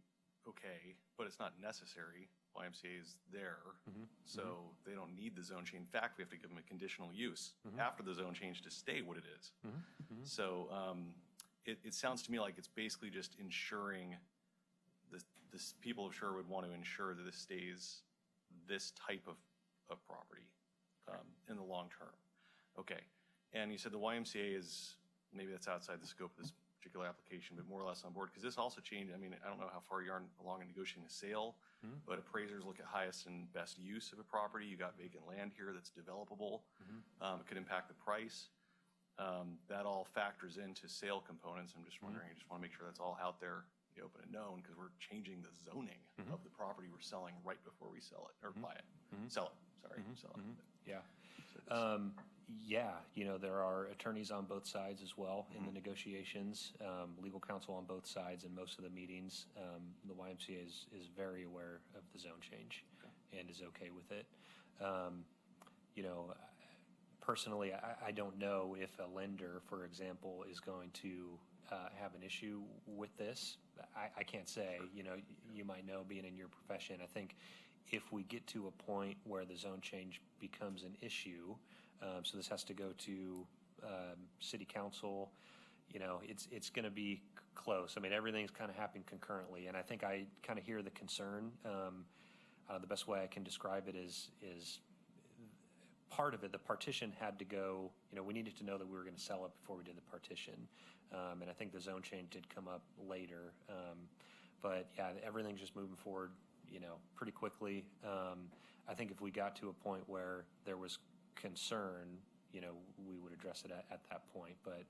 okay, but it's not necessary. YMCA is there, so they don't need the zone change. In fact, we have to give them a conditional use after the zone change to stay what it is. So it sounds to me like it's basically just ensuring the people of Sherwood want to ensure that this stays this type of property in the long term. Okay, and you said the YMCA is, maybe that's outside the scope of this particular application, but more or less on board, because this also changed. I mean, I don't know how far you are along in negotiating a sale, but appraisers look at highest and best use of a property. You got vacant land here that's developable. It could impact the price. That all factors into sale components. I'm just wondering, I just want to make sure that's all out there, the open and known, because we're changing the zoning of the property we're selling right before we sell it, or buy it. Sell it, sorry, sell it. Yeah. There are attorneys on both sides as well in the negotiations, legal counsel on both sides in most of the meetings. The YMCA is very aware of the zone change and is okay with it. Personally, I don't know if a lender, for example, is going to have an issue with this. I can't say. You might know, being in your profession. I think if we get to a point where the zone change becomes an issue, so this has to go to city council, it's going to be close. I mean, everything's kind of happening concurrently, and I think I kind of hear the concern. The best way I can describe it is part of it, the partition had to go, we needed to know that we were going to sell it before we did the partition. And I think the zone change did come up later. But yeah, everything's just moving forward, pretty quickly. I think if we got to a point where there was concern, we would address it at that point. But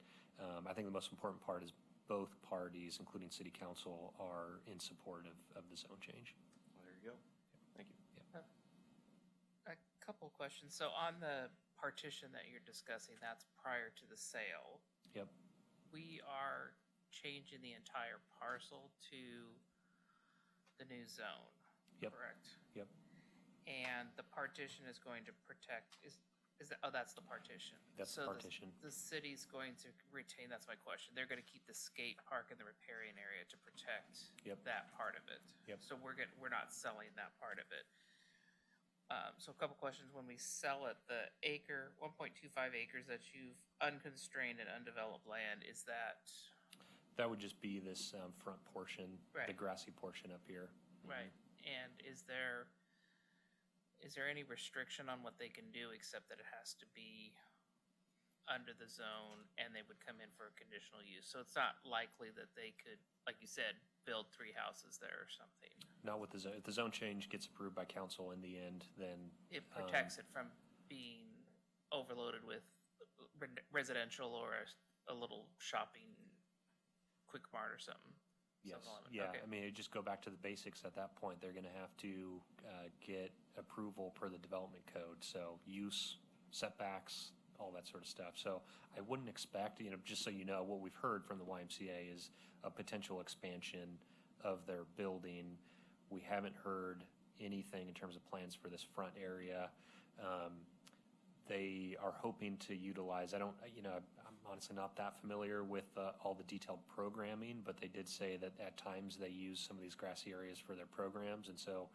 I think the most important part is both parties, including city council, are in support of the zone change. Well, there you go. Thank you. Yeah. A couple questions. So on the partition that you're discussing, that's prior to the sale. Yep. We are changing the entire parcel to the new zone. Yep. Correct? Yep. And the partition is going to protect, is that, oh, that's the partition. That's the partition. The city's going to retain, that's my question. They're going to keep the skate park and the repairing area to protect that part of it. Yep. So we're not selling that part of it. So a couple questions. When we sell it, the 1.25 acres that you've unconstrained and undeveloped land, is that? That would just be this front portion, Right. the grassy portion up here. Right. And is there is there any restriction on what they can do except that it has to be under the zone and they would come in for a conditional use? So it's not likely that they could, like you said, build 3 houses there or something. Not with the zone. If the zone change gets approved by council in the end, then It protects it from being overloaded with residential or a little shopping quick mart or something. yes, Something like that. yeah. Okay. I mean, it just go back to the basics at that point. They're going to have to get approval per the development code. So use, setbacks, all that sort of stuff. So I wouldn't expect, just so you know, what we've heard from the YMCA is a potential expansion of their building. We haven't heard anything in terms of plans for this front area. They are hoping to utilize, I'm honestly not that familiar with all the detailed programming, but they did say that at times they use some of these grassy areas for their programs. And so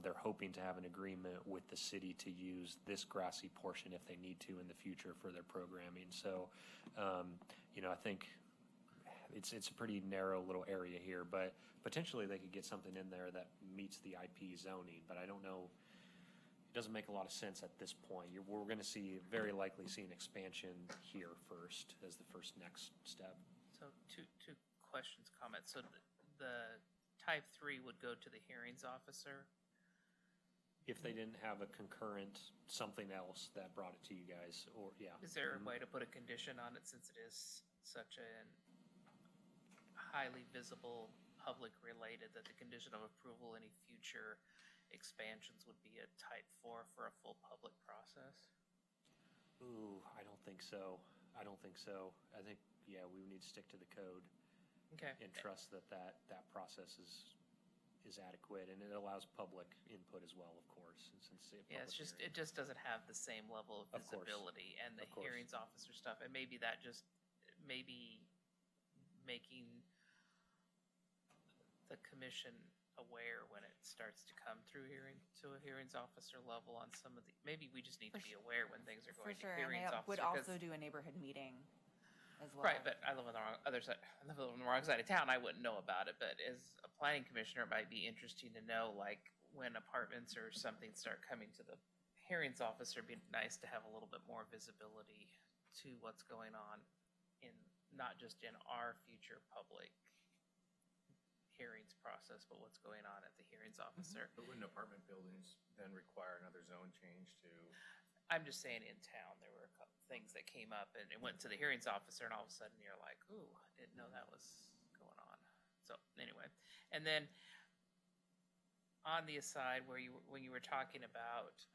they're hoping to have an agreement with the city to use this grassy portion if they need to in the future for their programming. So, I think it's a pretty narrow little area here, but potentially they could get something in there that meets the IP zoning, but I don't know. It doesn't make a lot of sense at this point. We're going to very likely see an expansion here first as the first next step. So two questions, comments. So the type 3 would go to the hearings officer? If they didn't have a concurrent something else that brought it to you guys, or yeah. Is there a way to put a condition on it since it is such a highly visible, public related, that the condition of approval, any future expansions would be a type 4 for a full public process? Ooh, I don't think so. I think, yeah, we would need to stick to the code. Okay. And trust that process is adequate, and it allows public input as well, of course. Yeah, it just doesn't have the same level of course. visibility, and the Of course. hearings officer stuff, and maybe that just maybe making the commission aware when it starts to come through to a hearings officer level on some of the, maybe we just need to be aware when things are For going sure, to and hearings they officer. would 'cause- also do a neighborhood meeting as well. Right, but I live on the other side. I live on the wrong side of town. I wouldn't know about it. But as a planning commissioner, it might be interesting to know, like, when apartments or something start coming to the hearings officer, it'd be nice to have a little bit more visibility to what's going on in not just in our future public hearings process, but what's going on at the hearings officer. But wouldn't apartment buildings then require another zone change to? I'm just saying, in town, there were a couple things that came up, and it went to the hearings officer, and all of a sudden you're like, ooh, I didn't know that was going on. So anyway, and then on the aside, when you were talking about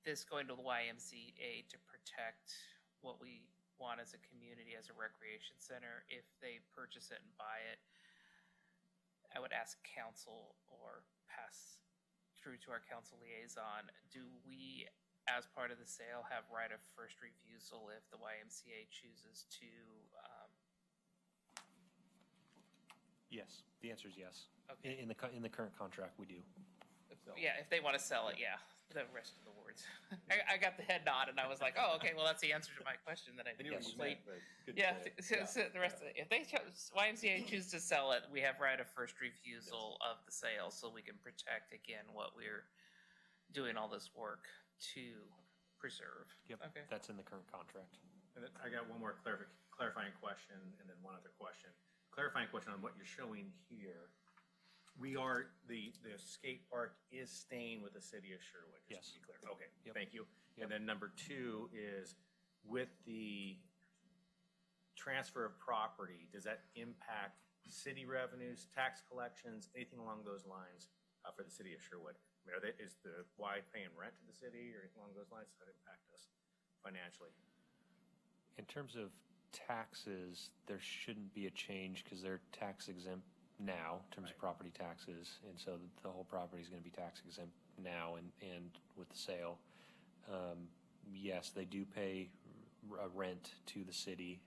this going to the YMCA to protect what we want as a community, as a recreation center, if they purchase it and buy it, I would ask council or pass through to our council liaison, do we, as part of the sale, have right of first refusal if the YMCA chooses to, Yes, the answer is yes. Okay. In the current contract, we do. yeah, if they want to sell it, yeah, the rest of the words. I got the head nod and I was like, oh, okay, well, that's the answer to my question that I I knew what didn't you complete. meant, but good Yeah, to say. the rest of it, if they chose, YMCA choose to sell it, we have right of first refusal of the sale, so we can protect again what we're doing all this work to preserve. Yep, Okay. that's in the current contract. And then I got one more clarifying question, and then one other question. Clarifying question on what you're showing here. The skate park is staying with the city of Sherwood, just to be clear. Okay, Yep. thank you. Yep. And then number 2 is, with the transfer of property, does that impact city revenues, tax collections, anything along those lines for the city of Sherwood? I mean, is the Y paying rent to the city or anything along those lines? Does that impact us financially? In terms of taxes, there shouldn't be a change because they're tax exempt now in terms of property taxes. And so the whole property is going to be tax exempt now and with the sale. Yes, they do pay a rent to the city.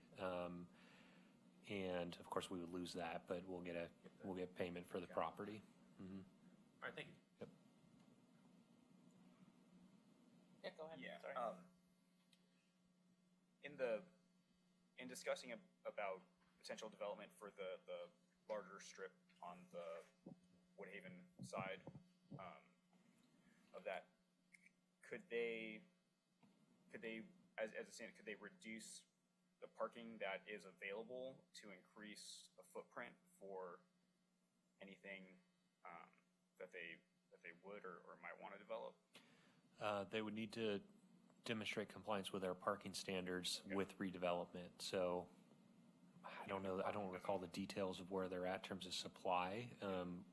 And of course we would lose that, but we'll get payment for the property. Mm-hmm. All right, thank you. Yep. Yeah, go ahead. Yeah. Sorry. In discussing about potential development for the larger strip on the Woodhaven side, of that, could they, as a standard, could they reduce the parking that is available to increase the footprint for anything that they would or might want to develop? They would need to demonstrate compliance with our parking standards with redevelopment. So I don't know, I don't recall the details of where they're at in terms of supply.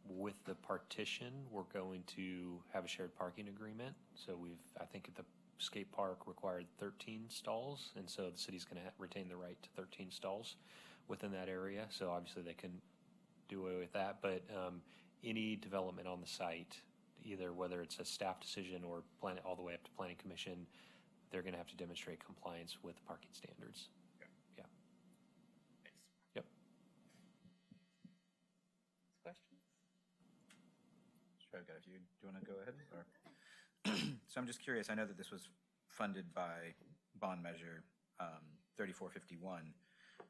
With the partition, we're going to have a shared parking agreement. So I think the skate park required 13 stalls, and so the city's going to retain the right to 13 stalls within that area. So obviously they can do away with that, but any development on the site, either whether it's a staff decision or plan all the way up to planning commission, they're going to have to demonstrate compliance with parking standards. Okay. Yeah. Thanks. Yep. Questions? Sure, I've got a few. Do you want to go ahead? Or? So I'm just curious, I know that this was funded by bond measure 3451.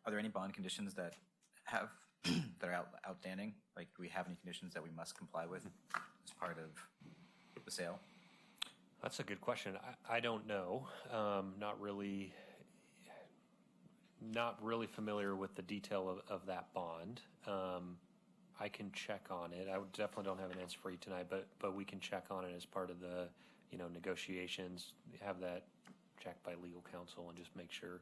Are there any bond conditions that are outstanding? Like, do we have any conditions that we must comply with as part of the sale? That's a good question. I don't know. Not really familiar with the detail of that bond. I can check on it. I definitely don't have an answer for you tonight, but we can check on it as part of the negotiations. Have that checked by legal counsel and just make sure.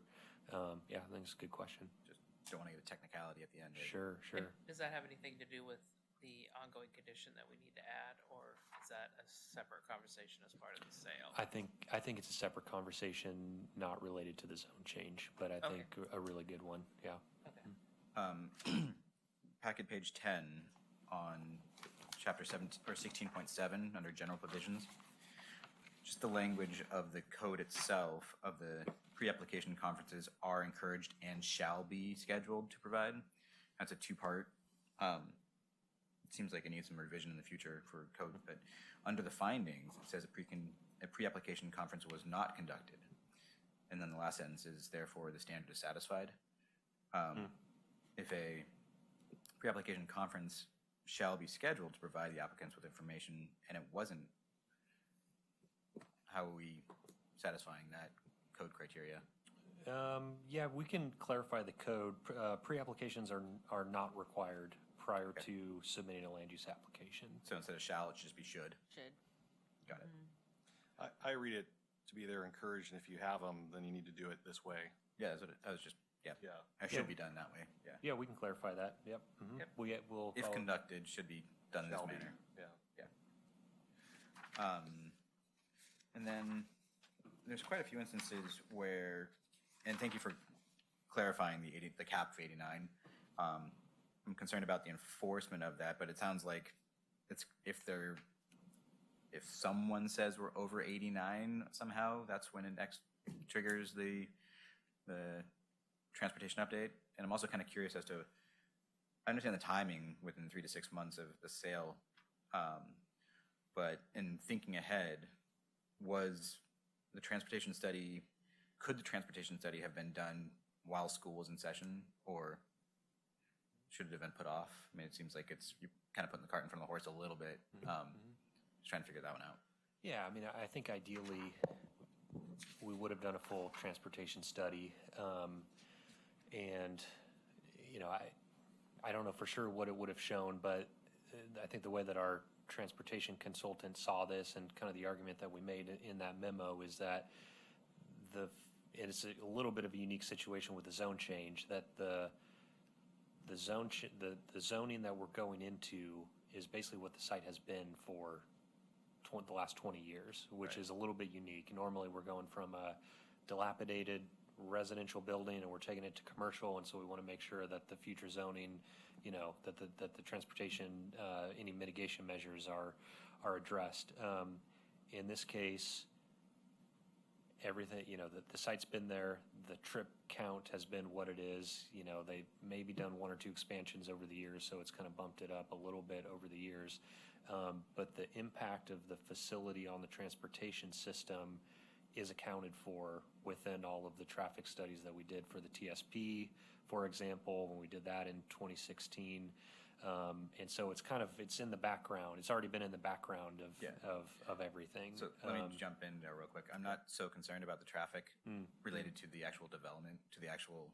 Yeah, I think it's a good question. Just don't want to get a technicality at the end. Sure. And does that have anything to do with the ongoing condition that we need to add, or is that a separate conversation as part of the sale? I think it's a separate conversation, not related to the zone change, but I think a really good one. Yeah. Okay. Packet page 10 on chapter 7 or 16.7 under general provisions. Just the language of the code itself of the pre-application conferences are encouraged and shall be scheduled to provide. That's a two-part. It seems like it needs some revision in the future for code, but under the findings, it says a pre-application conference was not conducted. And then the last sentence is, therefore, the standard is satisfied. If a pre-application conference shall be scheduled to provide the applicants with information and it wasn't, how are we satisfying that code criteria? Yeah, we can clarify the code. Pre-applications are not required prior to submitting a land use application. So instead of shall, it should just be should. Should. Got it. I read it to be they're encouraged, and if you have them, then you need to do it this way. Yeah, that's what I was just, Yeah. it should be done that way. Yeah. Yeah, we can clarify that. Yep. Mm-hmm. Yep. We'll If follow- conducted, should be done in this Shall be. manner. Yeah. And then there's quite a few instances where, and thank you for clarifying the cap of 89. I'm concerned about the enforcement of that, but it sounds like it's if someone says we're over 89 somehow, that's when it next triggers the transportation update. And I'm also kind of curious as to, I understand the timing within 3 to 6 months of the sale, but in thinking ahead, could the transportation study have been done while school was in session, or should it have been put off? I mean, it seems like you're kind of putting the cart in front of the horse a little bit. Just trying to figure that one out. Yeah, I mean, I think ideally we would have done a full transportation study. And, I don't know for sure what it would have shown, but I think the way that our transportation consultant saw this and kind of the argument that we made in that memo is that it is a little bit of a unique situation with the zone change, that the zoning that we're going into is basically what the site has been for the last 20 years, which is a little bit unique. Normally we're going from a dilapidated residential building and we're taking it to commercial, and so we want to make sure that the future zoning, that the transportation, any mitigation measures are addressed. In this case, everything, the site's been there, the trip count has been what it is. They've maybe done 1 or 2 expansions over the years, so it's kind of bumped it up a little bit over the years. But the impact of the facility on the transportation system is accounted for within all of the traffic studies that we did for the TSP, for example, when we did that in 2016. And so it's in the background. It's already been in the background Yeah. of everything. So let me jump in there real quick. I'm not so concerned about the traffic Mm. related to the actual development, to the actual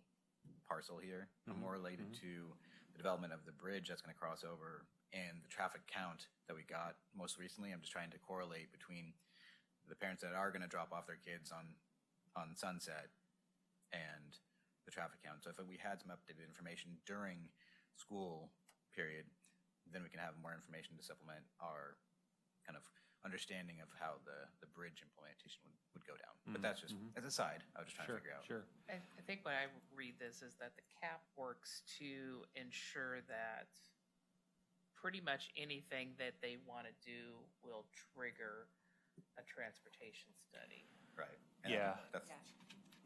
parcel here. I'm Mhm. more related to the development of the bridge that's going to cross over and the traffic count that we got most recently. I'm just trying to correlate between the parents that are going to drop off their kids on Sunset and the traffic count. So if we had some updated information during school period, then we can have more information to supplement our kind of understanding of how the bridge implementation would go down. But that's just as a side. I was just trying to figure out. Sure. I think when I read this is that the cap works to ensure that pretty much anything that they want to do will trigger a transportation study. Right. Yeah. That's, Yeah.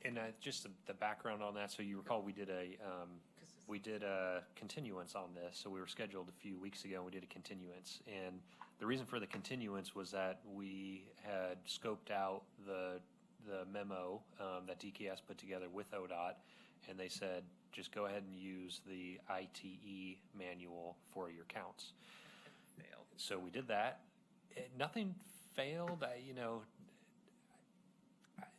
And just the background on that, so you recall we did a continuance on this. So we were scheduled a few weeks ago, and we did a continuance. And the reason for the continuance was that we had scoped out the memo that DKS put together with ODOT, and they said, just go ahead and use the ITE manual for your counts. Failed. So we did that. Nothing failed.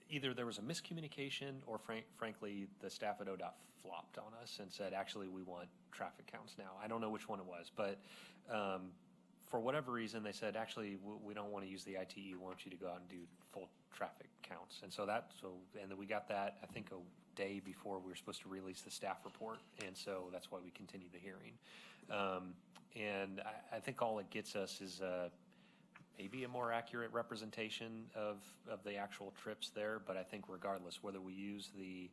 Either there was a miscommunication or frankly, the staff at ODOT flopped on us and said, actually, we want traffic counts now. I don't know which one it was, but for whatever reason, they said, actually, we don't want to use the ITE. We want you to go out and do full traffic counts. And and then we got that, I think, a day before we were supposed to release the staff report. And so that's why we continued the hearing. And I think all it gets us is maybe a more accurate representation of the actual trips there, but I think regardless, whether we use the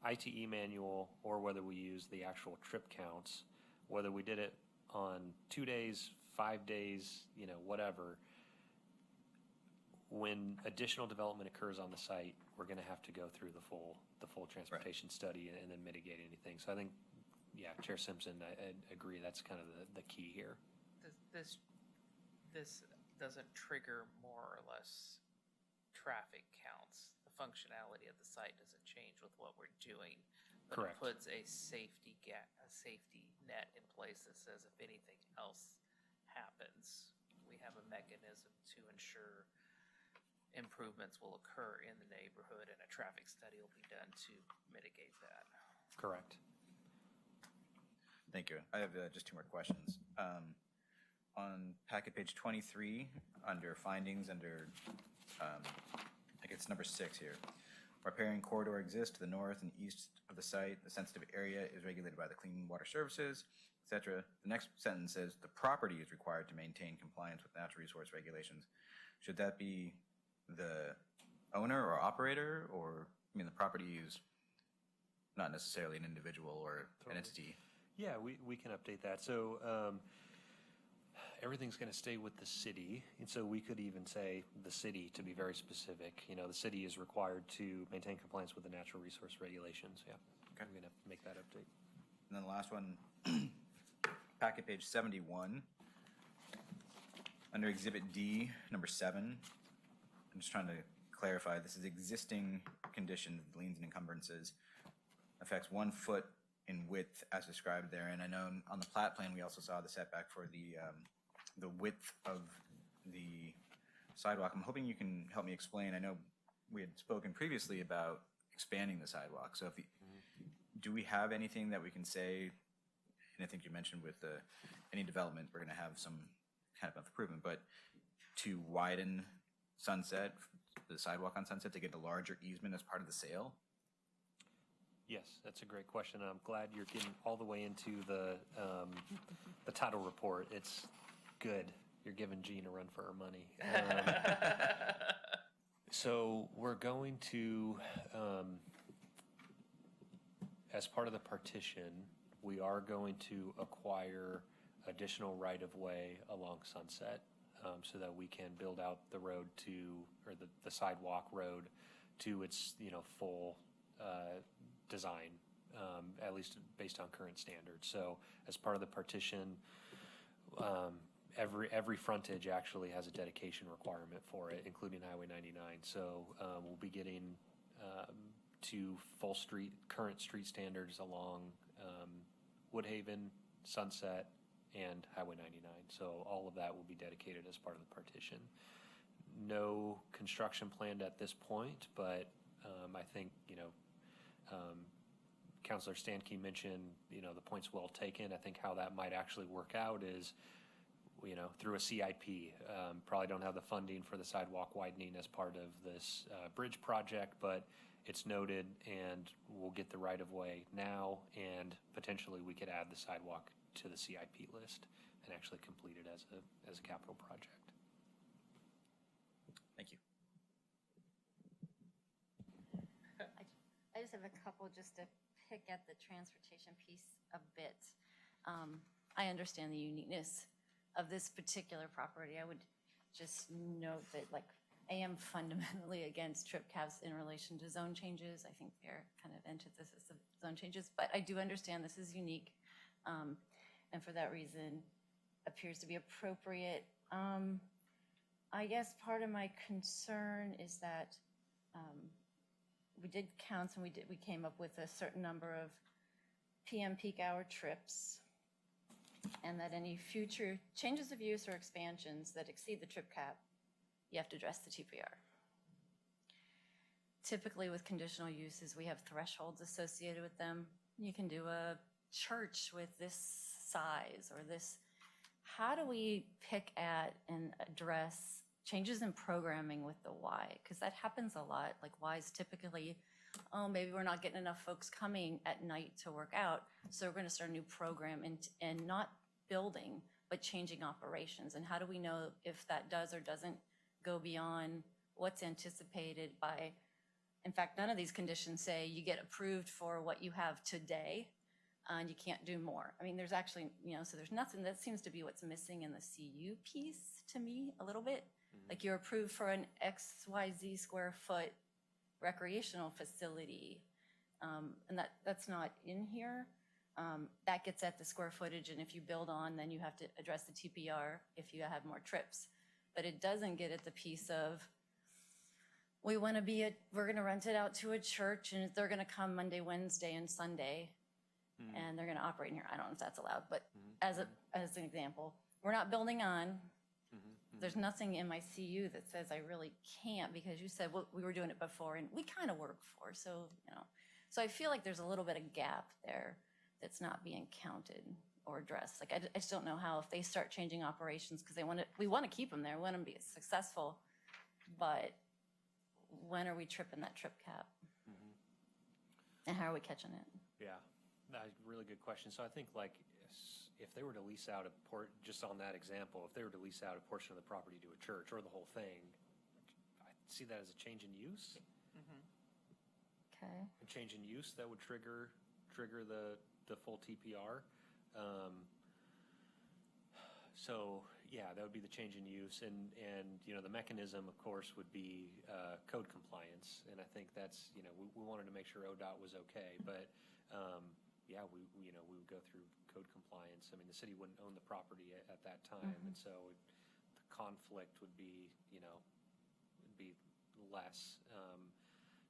ITE manual or whether we use the actual trip counts, whether we did it on 2 days, 5 days, whatever, when additional development occurs on the site, we're going to have to go through the full transportation study and then mitigate anything. So I think, yeah, Chair Simpson, I agree. That's kind of the key here. This doesn't trigger more or less traffic counts. The functionality of the site doesn't change with what we're doing. But Correct. It puts a safety net in place that says if anything else happens, we have a mechanism to ensure improvements will occur in the neighborhood and a traffic study will be done to mitigate that. Correct. Thank you. I have just two more questions. On packet page 23, under findings, under, I guess number 6 here. Riparian corridor exists to the north and east of the site. The sensitive area is regulated by the Clean Water Services, etc. The next sentence says the property is required to maintain compliance with natural resource regulations. Should that be the owner or operator, or, the property is not necessarily an individual or an entity? Yeah, we can update that. So everything's going to stay with the city, and so we could even say the city to be very specific. The city is required to maintain compliance with the natural resource regulations. Yeah, okay. I'm going to make that update. And then the last one, packet page 71, under Exhibit D, number 7. I'm just trying to clarify. This is existing condition, liens and encumbrances, affects 1 foot in width as described there. And I know on the plat plan, we also saw the setback for the width of the sidewalk. I'm hoping you can help me explain. I know we had spoken previously about expanding the sidewalk. So do we have anything that we can say, and I think you mentioned with any development, we're going to have some kind of improvement, but to widen Sunset, the sidewalk on Sunset, to get a larger easement as part of the sale? Yes, that's a great question. I'm glad you're getting all the way into the title report. It's good. You're giving Jean a run for her money. So we're going to, as part of the partition, we are going to acquire additional right-of-way along Sunset so that we can build out the road or the sidewalk road to its, full design, at least based on current standards. So as part of the partition, every frontage actually has a dedication requirement for it, including Highway 99. So we'll be getting to full current street standards along Woodhaven, Sunset, and Highway 99. So all of that will be dedicated as part of the partition. No construction planned at this point, but I think, Councilor Stankey mentioned, the point's well taken. I think how that might actually work out is, through a CIP. Probably don't have the funding for the sidewalk widening as part of this bridge project, but it's noted, and we'll get the right-of-way now, and potentially we could add the sidewalk to the CIP list and actually complete it as a capital project. Thank you. I just have a couple just to pick at the transportation piece a bit. I understand the uniqueness of this particular property. I would just note that, like, I am fundamentally against trip caps in relation to zone changes. I think they're kind of antithesis of zone changes, but I do understand this is unique, and for that reason appears to be appropriate. I guess part of my concern is that we did counts, and we came up with a certain number of PM peak hour trips, and that any future changes of use or expansions that exceed the trip cap, you have to address the TPR. Typically with conditional uses, we have thresholds associated with them. You can do a church with this size or this. How do we pick at and address changes in programming with the why? Because that happens a lot. Like, why is typically, oh, maybe we're not getting enough folks coming at night to work out, so we're going to start a new program, and not building, but changing operations. And how do we know if that does or doesn't go beyond what's anticipated by, in fact, none of these conditions say you get approved for what you have today, and you can't do more. I mean, there's actually, so there's nothing. That seems to be what's missing in the CU piece to me a little bit. Like, you're approved for an XYZ square foot recreational facility, and that's not in here. That gets at the square footage, and if you build on, then you have to address the TPR if you have more trips. But it doesn't get at the piece of, we're going to rent it out to a church, and they're going to come Monday, Wednesday, and Sunday, and they're going to operate in here. I don't know if that's allowed, but as an example, we're not building on. There's nothing in my CU that says I really can't, because you said, well, we were doing it before, and we kind of worked for, so, So I feel like there's a little bit of gap there that's not being counted or addressed. Like, I just don't know how, if they start changing operations, because we want to keep them there, we want them to be successful, but when are we tripping that trip cap? And how are we catching it? Yeah, really good question. So I think, like, if they were to lease out just on that example, if they were to lease out a portion of the property to a church or the whole thing, I see that as a change in use. Okay. A change in use that would trigger the full TPR. So yeah, that would be the change in use, and the mechanism, of course, would be code compliance, and I think that's we wanted to make sure ODOT was okay, but yeah, we would go through code compliance. I mean, the city wouldn't own the property at that time, and so the conflict would be less.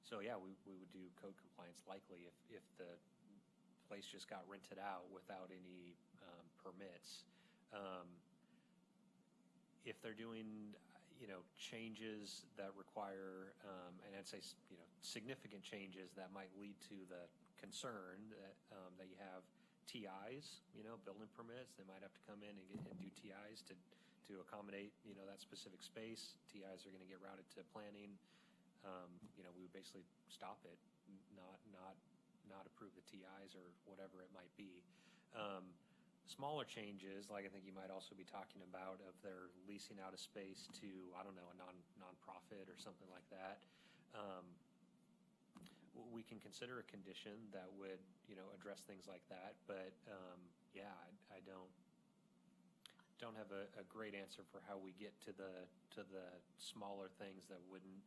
So yeah, we would do code compliance likely if the place just got rented out without any permits. If they're doing changes that require, and I'd say significant changes that might lead to the concern that you have TIs, building permits, they might have to come in and do TIs to accommodate that specific space. TIs are going to get routed to planning. We would basically stop it, not approve the TIs or whatever it might be. Smaller changes, like I think you might also be talking about, if they're leasing out a space to, I don't know, a non-profit or something like that. We can consider a condition that would, address things like that. But yeah, I don't have a great answer for how we get to the smaller things that wouldn't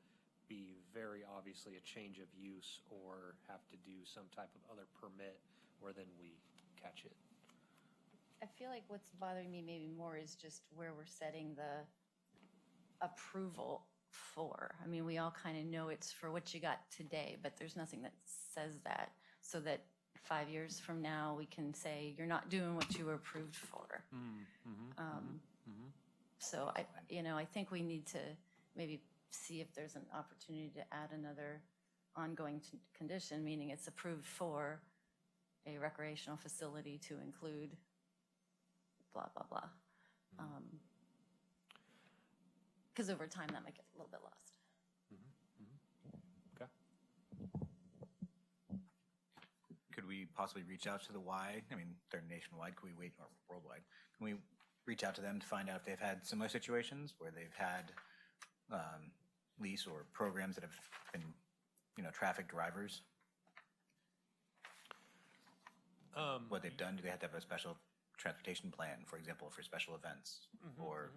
be very obviously a change of use or have to do some type of other permit where then we catch it. I feel like what's bothering me maybe more is just where we're setting the approval for. I mean, we all kind of know it's for what you got today, but there's nothing that says that, so that 5 years from now, we can say, you're not doing what you were approved for. So I think we need to maybe see if there's an opportunity to add another ongoing condition, meaning it's approved for a recreational facility to include blah, blah, blah. Because over time, that might get a little bit lost. Okay. Could we possibly reach out to the Y? I mean, they're nationwide. Could we wait, or worldwide? Can we reach out to them to find out if they've had similar situations where they've had lease or programs that have been, traffic drivers? What they've done? Do they have to have a special transportation plan, for example, for special events? Or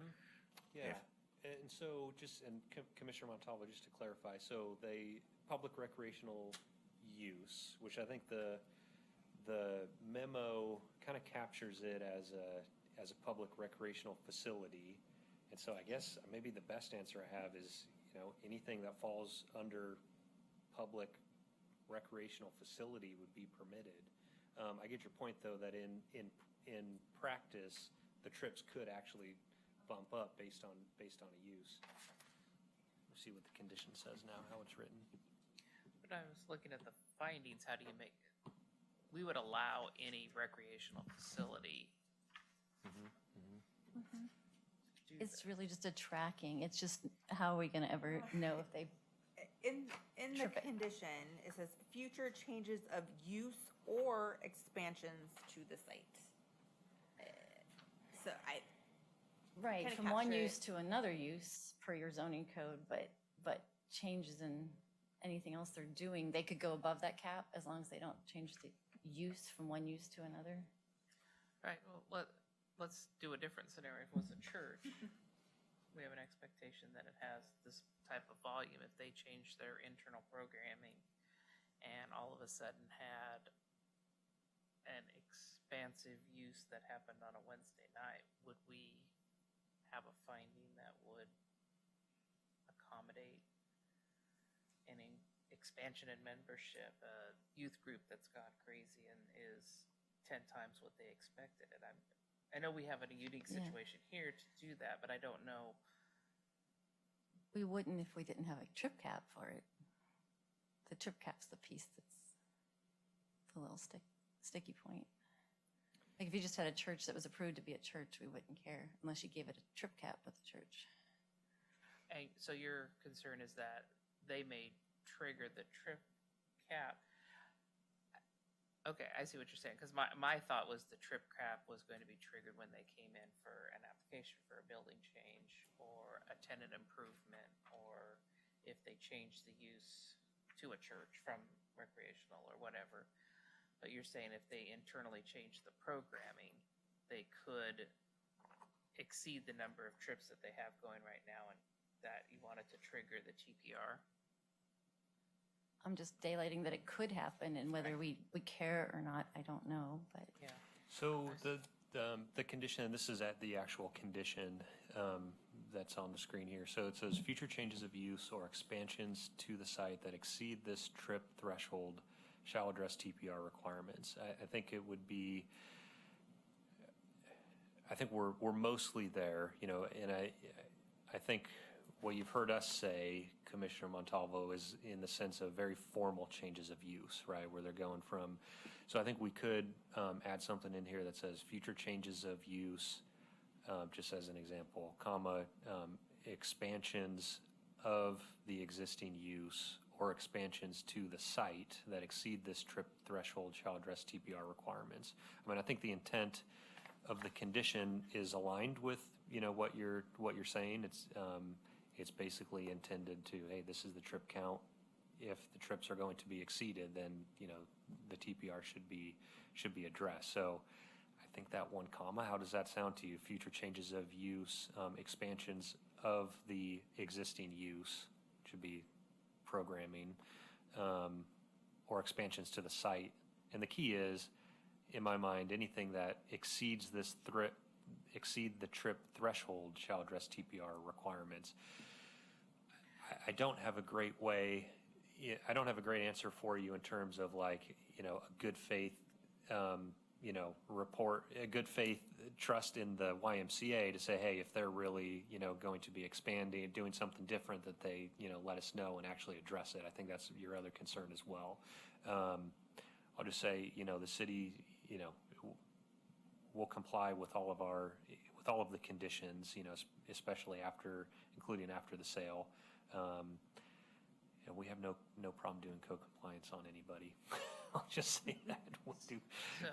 Yeah, and so Commissioner Montalvo, just to clarify, so public recreational use, which I think the memo kind of captures it as a public recreational facility. And so I guess maybe the best answer I have is, anything that falls under public recreational facility would be permitted. I get your point, though, that in practice, the trips could actually bump up based on a use. We'll see what the condition says now, how it's written. But I was looking at the findings, how do you make it? We would allow any recreational facility. It's really just a tracking. It's just, how are we going to ever know if they, In the Sure, but- condition, it says future changes of use or expansions to the site. So right, Kinda from one capture it. use to another use per your zoning code, but changes in anything else they're doing, they could go above that cap as long as they don't change the use from one use to another. Right, well, let's do a different scenario. If it was a church, we have an expectation that it has this type of volume. If they change their internal programming and all of a sudden had an expansive use that happened on a Wednesday night, would we have a finding that would accommodate an expansion in membership, a youth group that's gone crazy and is 10 times what they expected? And I know we have a unique Yeah. situation here to do that, but I don't know. We wouldn't if we didn't have a trip cap for it. The trip cap's the piece that's the little sticky point. Like if you just had a church that was approved to be a church, we wouldn't care unless you gave it a trip cap with the church. And so your concern is that they may trigger the trip cap. Okay, I see what you're saying, because my thought was the trip cap was going to be triggered when they came in for an application for a building change or a tenant improvement, or if they changed the use to a church from recreational or whatever. But you're saying if they internally change the programming, they could exceed the number of trips that they have going right now, and that you wanted to trigger the TPR? I'm just daylighting that it could happen, and whether we care or not, I don't know, but. Yeah. So the condition, and this is at the actual condition that's on the screen here. So it says future changes of use or expansions to the site that exceed this trip threshold shall address TPR requirements. I think it would be, I think we're mostly there, and I think what you've heard us say, Commissioner Montalvo, is in the sense of very formal changes of use, right, where they're going from. So I think we could add something in here that says future changes of use, just as an example, comma, expansions of the existing use or expansions to the site that exceed this trip threshold shall address TPR requirements. I mean, I think the intent of the condition is aligned with, what you're saying. It's basically intended to, hey, this is the trip count. If the trips are going to be exceeded, then, the TPR should be addressed. So I think that one comma, how does that sound to you? Future changes of use, expansions of the existing use should be programming, or expansions to the site. And the key is, in my mind, anything that exceeds this exceed the trip threshold shall address TPR requirements. I don't have a great way, yeah, I don't have a great answer for you in terms of like, you know, a good faith, you know, report, a good faith trust in the YMCA to say, hey, if they're really, you know, going to be expanding, doing something different, that they, you know, let us know and actually address it. I think that's your other concern as well. I'll just say, you know, the city, you know, will comply with all of the conditions, you know, especially after, including after the sale. And we have no problem doing co-compliance on anybody. I'll just say that. We'll do. So,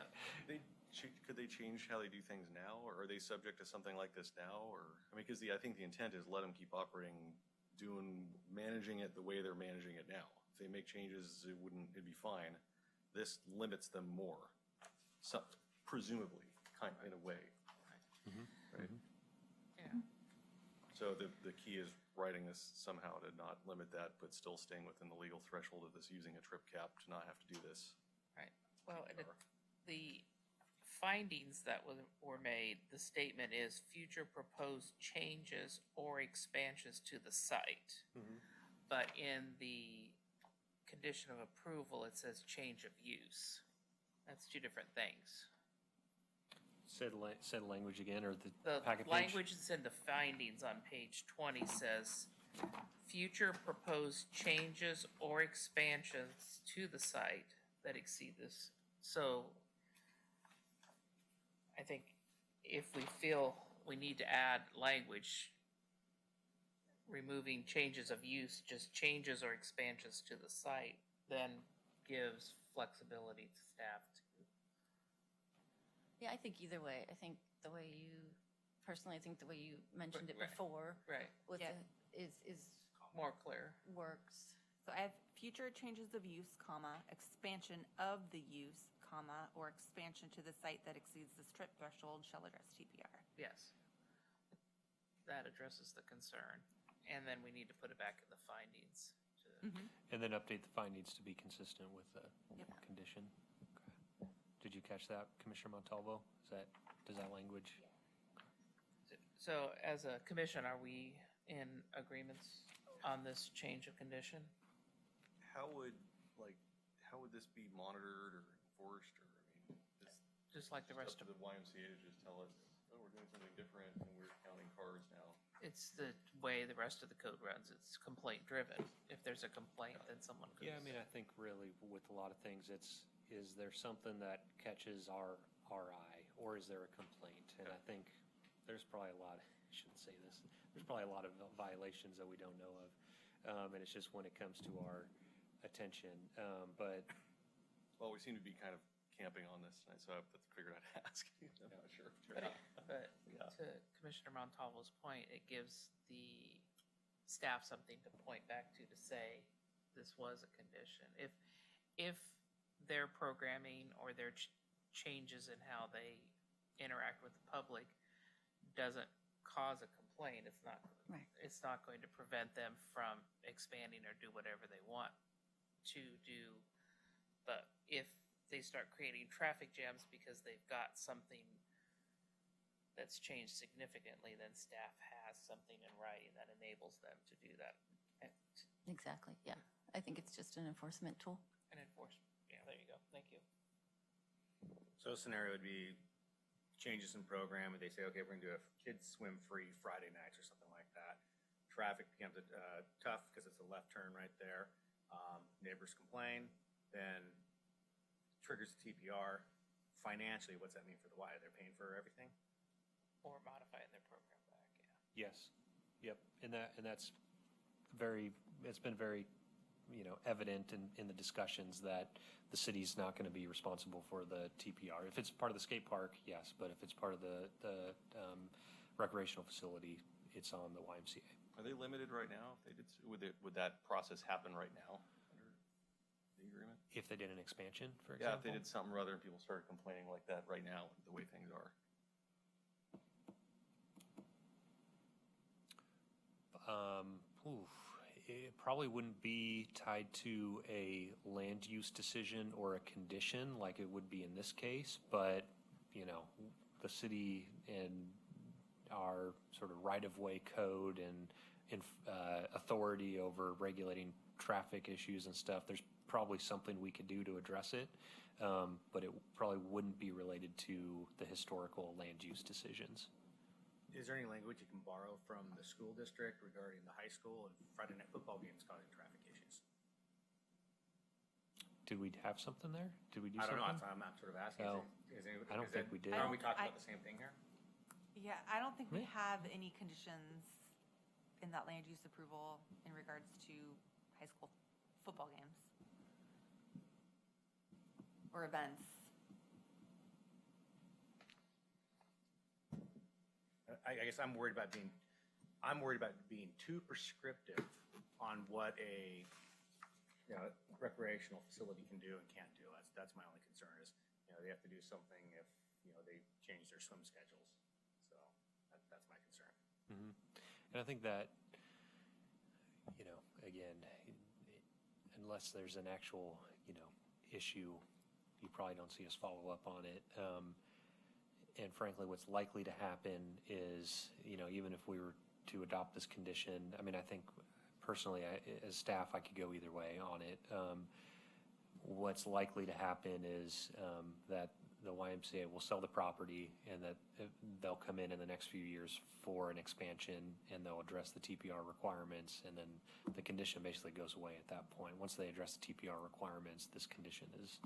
Could they change how they do things now, or are they subject to something like this now? Or, I mean, because I think the intent is let them keep operating, managing it the way they're managing it now. If they make changes, it'd be fine. This limits them more, so, presumably, in a way. Right? yeah. So the key is writing this somehow to not limit that, but still staying within the legal threshold of this, using a trip cap to not have to do this. Right. Well, the findings that were made, the statement is future proposed changes or expansions to the site. But in the condition of approval, it says change of use. That's two different things. Said language again, or The packet page? language that's in the findings on page 20 says, future proposed changes or expansions to the site that exceed this. So I think if we feel we need to add language, removing changes of use, just changes or expansions to the site, then gives flexibility to staff to. Yeah, I think either way. I think the way you, personally, I think the way you mentioned it Right. before Right. with Yeah. is More clear. works. So I have future changes of use, comma, expansion of the use, comma, or expansion to the site that exceeds the strip threshold shall address TPR. Yes. That addresses the concern. And then we need to put it back in the findings. And then update the findings to be consistent with the Yep. condition. Okay. Did you catch that, Commissioner Montalvo? Does that language? So as a commission, are we in agreements on this change of condition? How would this be monitored or enforced, or, I mean, Just like the rest of the YMCA to just tell us, oh, we're doing something different and we're counting cars now? It's the way the rest of the code runs. It's complaint driven. If there's a complaint, then someone goes. Yeah, I mean, I think really with a lot of things, is there something that catches our eye, or is there a complaint? And I think there's probably I shouldn't say this, there's probably a lot of violations that we don't know of. And it's just when it comes to our attention. But Well, we seem to be kind of camping on this tonight, so I figured I'd ask. I'm not sure. But Yeah. to Commissioner Montalvo's point, it gives the staff something to point back to say this was a condition. If their programming or their changes in how they interact with the public doesn't cause a complaint, it's not Right. it's not going to prevent them from expanding or do whatever they want to do. But if they start creating traffic jams because they've got something that's changed significantly, then staff has something in writing that enables them to do that Exactly. Yeah. I think it's just an enforcement tool. and enforce. Yeah, there you go. Thank you. So a scenario would be changes in program, and they say, okay, we're gonna do a kids swim free Friday nights or something like that. Traffic becomes tough because it's a left turn right there. Neighbors complain, then triggers the TPR. Financially, what's that mean for the Y? They're paying for everything? Or modifying their program back, yeah. yes, yep, and that's it's been very, evident in the discussions that the city's not going to be responsible for the TPR. If it's part of the skate park, yes, but if it's part of the recreational facility, it's on the YMCA. Are they limited right now? If they did, would that process happen right now under the agreement? If they did an expansion, for Yeah, example? if they did something rather and people started complaining like that right now, the way things are. It probably wouldn't be tied to a land use decision or a condition like it would be in this case, but, the city and our sort of right-of-way code and authority over regulating traffic issues and stuff, there's probably something we could do to address it, but it probably wouldn't be related to the historical land use decisions. Is there any language you can borrow from the school district regarding the high school and Friday night football games causing traffic issues? Did we have something there? Did we do I don't something? know, I'm sort of asking. Well, I don't think we did. Aren't we talking I- about the same thing here? Yeah, I don't think we Really? have any conditions in that land use approval in regards to high school football games or events. I guess I'm worried about being too prescriptive on what a, recreational facility can do and can't do. That's my only concern is, they have to do something if, they change their swim schedules. So that's my concern. And I think that, again, unless there's an actual, issue, you probably don't see us follow up on it. And frankly, what's likely to happen is, even if we were to adopt this condition, I mean, I think personally, as staff, I could go either way on it. What's likely to happen is that the YMCA will sell the property and that they'll come in the next few years for an expansion and they'll address the TPR requirements, and then the condition basically goes away at that point. Once they address the TPR requirements, this condition is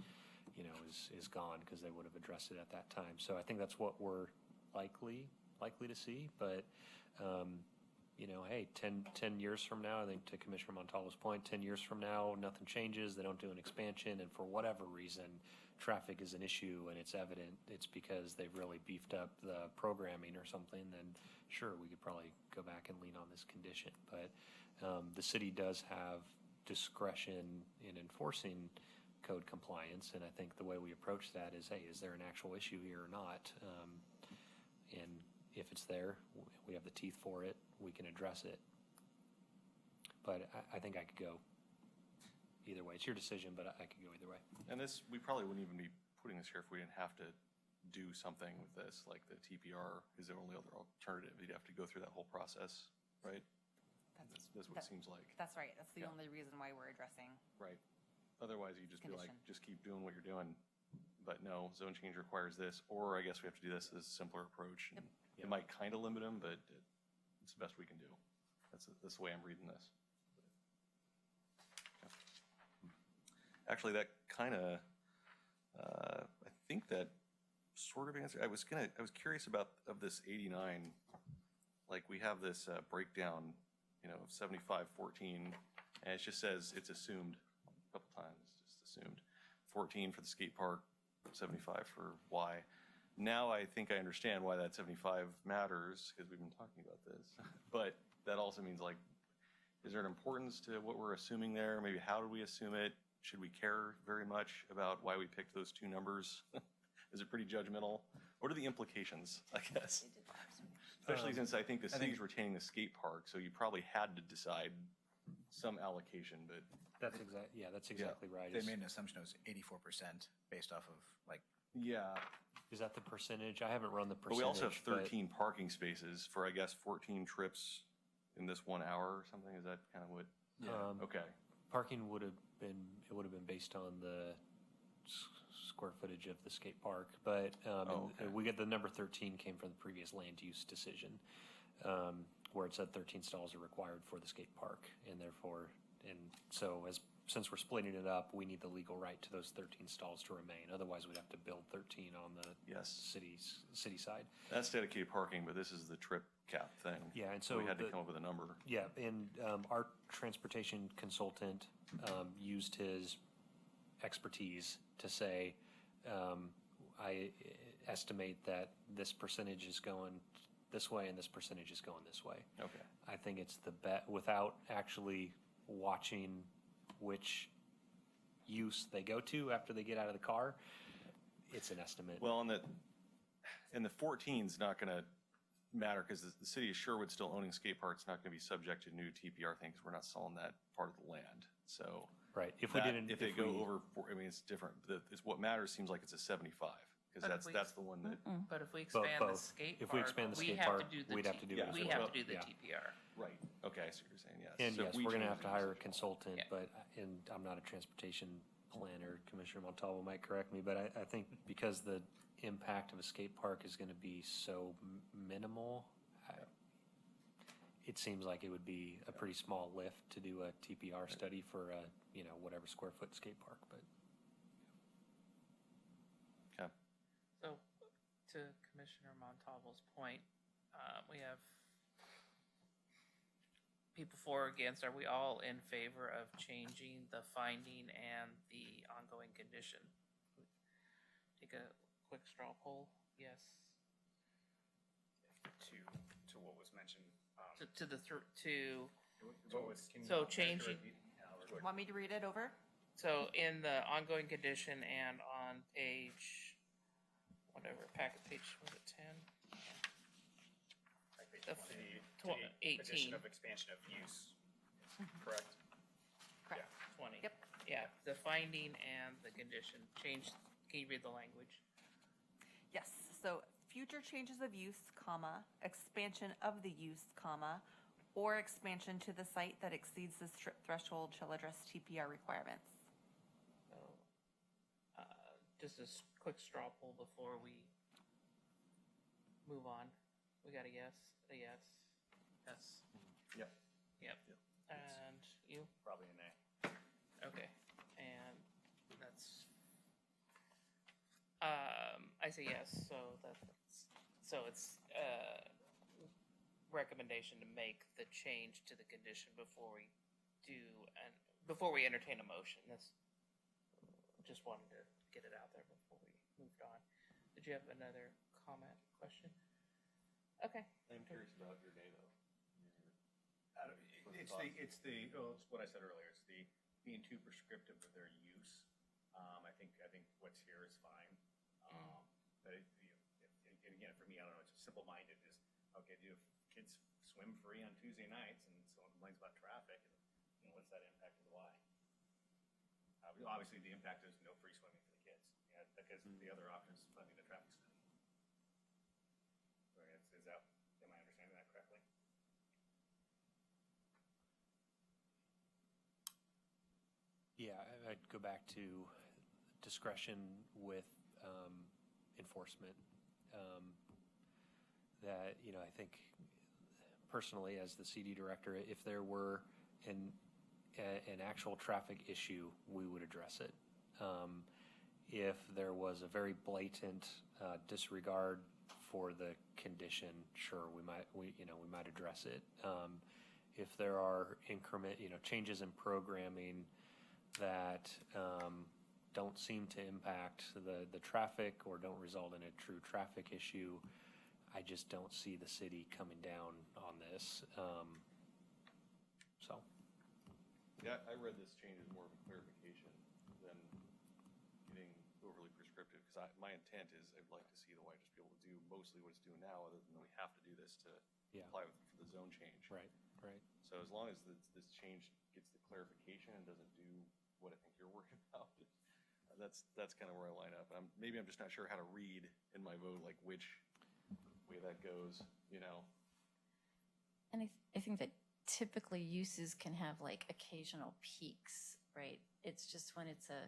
gone because they would have addressed it at that time. So I think that's what we're likely to see. But hey, 10 years from now, I think to Commissioner Montalvo's point, 10 years from now, nothing changes. They don't do an expansion, and for whatever reason, traffic is an issue, and it's evident it's because they've really beefed up the programming or something. Then sure, we could probably go back and lean on this condition. But the city does have discretion in enforcing code compliance, and I think the way we approach that is, hey, is there an actual issue here or not? And if it's there, we have the teeth for it, we can address it. But I think I could go either way. It's your decision, but I could go either way. And this, we probably wouldn't even be putting this here if we didn't have to do something with this, like the TPR is the only other alternative. You'd have to go through that whole process, right? That's what it seems like. That's right. That's the Yeah. only reason why we're addressing. Right. Otherwise, you just be like, Condition. just keep doing what you're doing. But no, zone change requires this, or I guess we have to do this as a simpler approach. And it might kind of limit them, but it's the best we can do. That's the way I'm reading this. Actually, that kind of, I think that sort of answer. I was curious about of this 89. Like we have this breakdown, of 75-14, and it just says it's assumed a couple times, just assumed. 14 for the skate park, 75 for Y. Now I think I understand why that 75 matters, because we've been talking about this. But that also means, like, is there an importance to what we're assuming there? Maybe how do we assume it? Should we care very much about why we picked those two numbers? Is it pretty judgmental? What are the implications, I guess? Especially since I think the city's retaining the skate park, so you probably had to decide some allocation, but That's exactly right. They made an assumption it was 84% based off of yeah. Is that the percentage? I haven't run the But percentage. we also have but 13 parking spaces for, I guess, 14 trips in this 1 hour or something. Is that kind of what? Okay. Parking would have been based on the square footage of the skate park, but okay. we get the number 13 came from the previous land use decision, where it said 13 stalls are required for the skate park, and therefore, since we're splitting it up, we need the legal right to those 13 stalls to remain. Otherwise, we'd have to build 13 on the city side. That's dedicated parking, but this is the trip cap thing. Yeah, and so we had to come up with a number. Yeah, and our transportation consultant used his expertise to say, I estimate that this percentage is going this way and this percentage is going this way. Okay. I think it's the bet without actually watching which use they go to after they get out of the car. It's an estimate. Well, and the 14 is not going to matter because the city of Sherwood still owning skate parks not going to be subject to new TPR things. We're not selling that part of the land. So right. If they go over, it's different. It's what matters. Seems like it's a 75 because that's the one that. But if we expand the skate park, if we expand the skate park, we'd have to do we have to do the TPR. Right. Okay, I see what you're saying, yes. And So if yes, we we're going to change have to the hire a usage- consultant, Yeah. but, and I'm not a transportation planner, Commissioner Montalvo might correct me, but I think because the impact of a skate park is going to be so minimal, it seems like it would be a pretty small lift to do a TPR study for a, whatever square foot skate park, but. Okay. So, to Commissioner Montalvo's point, we have people for or against. Are we all in favor of changing the finding and the ongoing condition? Take a quick straw poll. Yes. To what was mentioned. To the What was, so changing. Want me to read it over? So in the ongoing condition and on page, whatever, packet page, was it 10? like page The 20, the 18. Addition of expansion of use, correct? Correct. 20. Yep. Yeah, the finding and the condition changed. Can you read the language? Yes, so future changes of use, comma, expansion of the use, comma, or expansion to the site that exceeds the threshold shall address TPR requirements. So, just a quick straw poll before we move on. We got a yes, yes. Yep. Yep. Yep. And you? Probably a nay. Okay, and that's, I say yes, so it's, recommendation to make the change to the condition before we before we entertain a motion. That's, just wanted to get it out there before we moved on. Did you have another comment, question? Okay. I'm curious about your day, though. It's what I said earlier, it's the being too prescriptive of their use. I think what's here is fine. But and again, for me, I don't know, it's simple-minded, is, okay, do kids swim free on Tuesday nights and someone complains about traffic, and what's that impact to the Y? Obviously, the impact is no free swimming for the kids, because the other option is funding the traffic study. So am I understanding that correctly? Yeah, I'd go back to discretion with enforcement. That, I think personally as the CD director, if there were an actual traffic issue, we would address it. If there was a very blatant disregard for the condition, sure, we might address it. If there are changes in programming that don't seem to impact the traffic or don't result in a true traffic issue, I just don't see the city coming down on this. So. Yeah, I read this change as more of a clarification than getting overly prescriptive, because my intent is I'd like to see the Y just be able to do mostly what it's doing now, other than we have to do this to apply for the zone change. Right. So as long as this change gets the clarification and doesn't do what I think you're worried about, that's kind of where I line up. Maybe I'm just not sure how to read in my vote, like which way that goes, And I think that typically uses can have like occasional peaks, right? It's just when it's a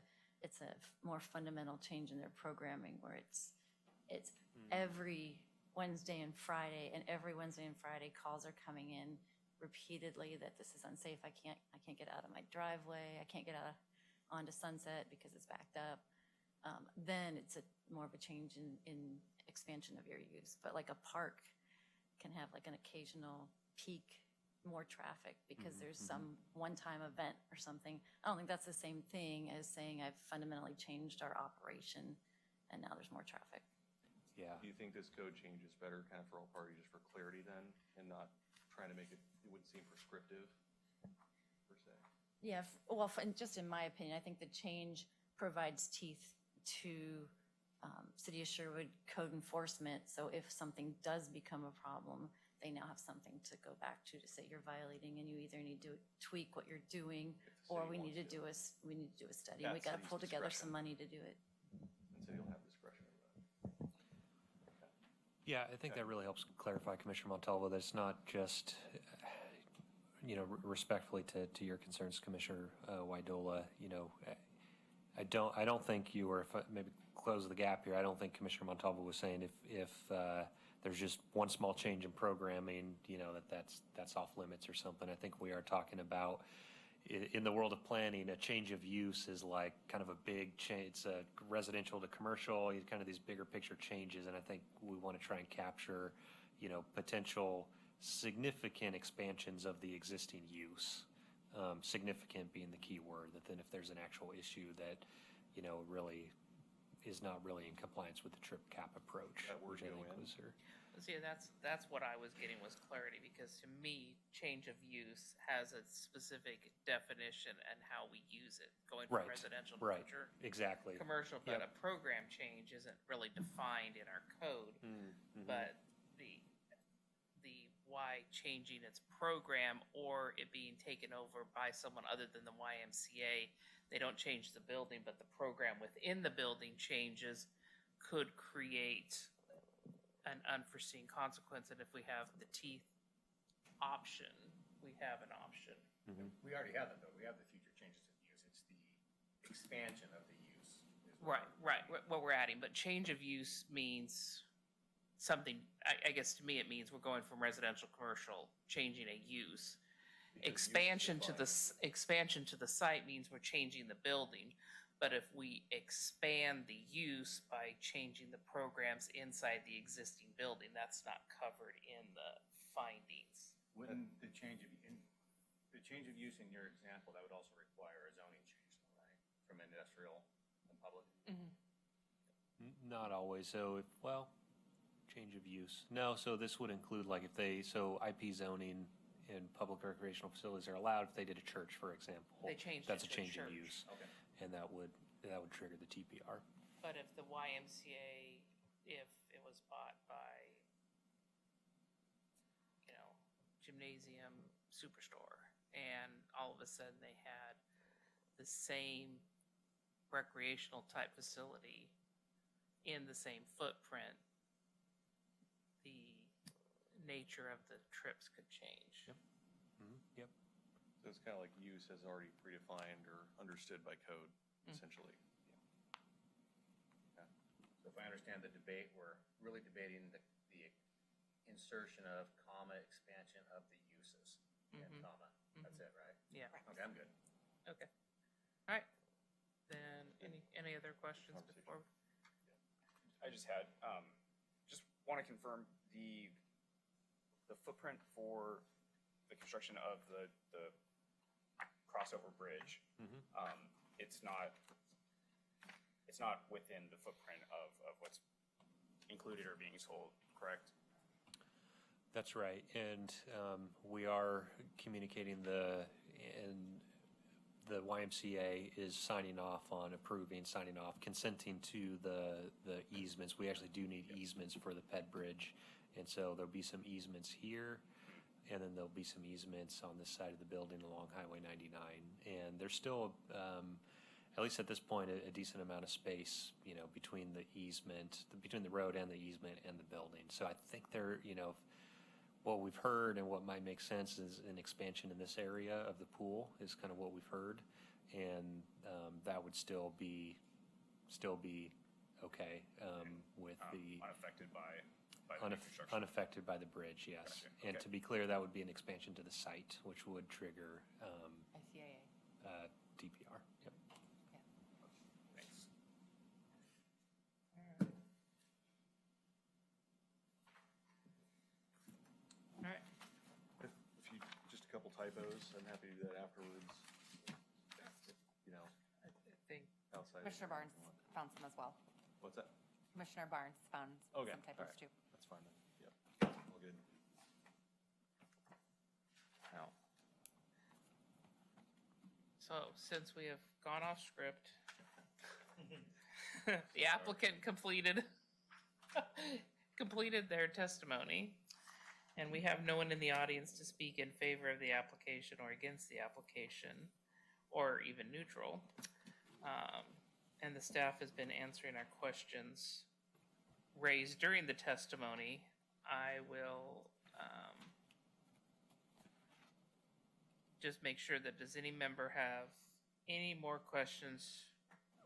more fundamental change in their programming where it's every Wednesday and Friday, and every Wednesday and Friday calls are coming in repeatedly that this is unsafe. I can't get out of my driveway. I can't get onto Sunset because it's backed up. Then it's more of a change in expansion of your use. But like a park can have like an occasional peak, more traffic because there's some one-time event or something. I don't think that's the same thing as saying I've fundamentally changed our operation and now there's more traffic. Yeah. Do you think this code change is better kind of for all parties, just for clarity then, and not trying to make it wouldn't seem prescriptive per se? Yeah, just in my opinion, I think the change provides teeth to City of Sherwood code enforcement. So if something does become a problem, they now have something to go back to say you're violating, and you either need to tweak what you're doing, or we need to do a study. And we got to pull together some money to do it. And so you'll have discretion over that. Yeah, I think that really helps clarify, Commissioner Montalvo, that it's not just respectfully to your concerns, Commissioner Wydola, I don't think you were, maybe close the gap here, I don't think Commissioner Montalvo was saying if there's just one small change in programming, that's off limits or something. I think we are talking about, in the world of planning, a change of use is like kind of a big change. It's a residential to commercial, kind of these bigger picture changes, and I think we want to try and capture, potential significant expansions of the existing use. Significant being the key word, that then if there's an actual issue that, really is not really in compliance with the trip cap approach. That word which I go think in. was her. See, that's what I was getting was clarity, because to me, change of use has a specific definition and how we use it, going from Right, residential to right. commercial. Exactly. Commercial, but Yep. a program change isn't really defined in our code. But the why changing its program or it being taken over by someone other than the YMCA, they don't change the building, but the program within the building changes, could create an unforeseen consequence. And if we have the teeth option, we have an option. We already have that, though. We have the future changes of use. It's the expansion of the use. is Right, what right, what we're adding, but change of use means something, I guess to me it means we're going from residential, commercial, changing a use. Because use is Expansion to the, defined. expansion to the site means we're changing the building. But if we expand the use by changing the programs inside the existing building, that's not covered in the findings. Wouldn't the change of use in your example, that would also require a zoning change, though, right? From industrial and public? Not always. So, change of use. No, so this would include like so IP zoning and public recreational facilities are allowed if they did a church, for example. They changed That's it a to a change in church. use. Okay. And that would trigger the TPR. But if the YMCA, if it was bought by, gymnasium superstore, and all of a sudden they had the same recreational type facility in the same footprint, the nature of the trips could change. Yep. Yep. So it's kind of like use as already predefined or understood by code, essentially. So if I understand the debate, we're really debating the insertion of comma expansion of the uses and comma. That's it, right? Yeah. Okay, I'm good. Okay. All right. Then any other questions Conversation. before? I just had, just want to confirm the footprint for the construction of the crossover bridge. It's not within the footprint of what's included or being sold, correct? That's right, and we are communicating the YMCA is signing off, consenting to the easements. We actually do need easements for the Ped Bridge, and so there'll be some easements here, and then there'll be some easements on this side of the building along Highway 99. And there's still, at least at this point, a decent amount of space, between between the road and the easement and the building. So I think what we've heard and what might make sense is an expansion in this area of the pool is kind of what we've heard, and that would still be okay with the Unaffected by the new construction. unaffected by the bridge, yes. Gotcha, And okay. to be clear, that would be an expansion to the site, which would trigger ICIA. DPR. Yep. Thanks. All right. If you, just a couple typos, I'm happy to do that afterwards. I think Outside. Commissioner Barnes found some as well. What's that? Commissioner Barnes found Okay, some typos all right. too. That's fine then. Yep, all good. no. So since we have gone off script, the applicant completed their testimony, and we have no one in the audience to speak in favor of the application or against the application, or even neutral. And the staff has been answering our questions raised during the testimony. I will just make sure that, does any member have any more questions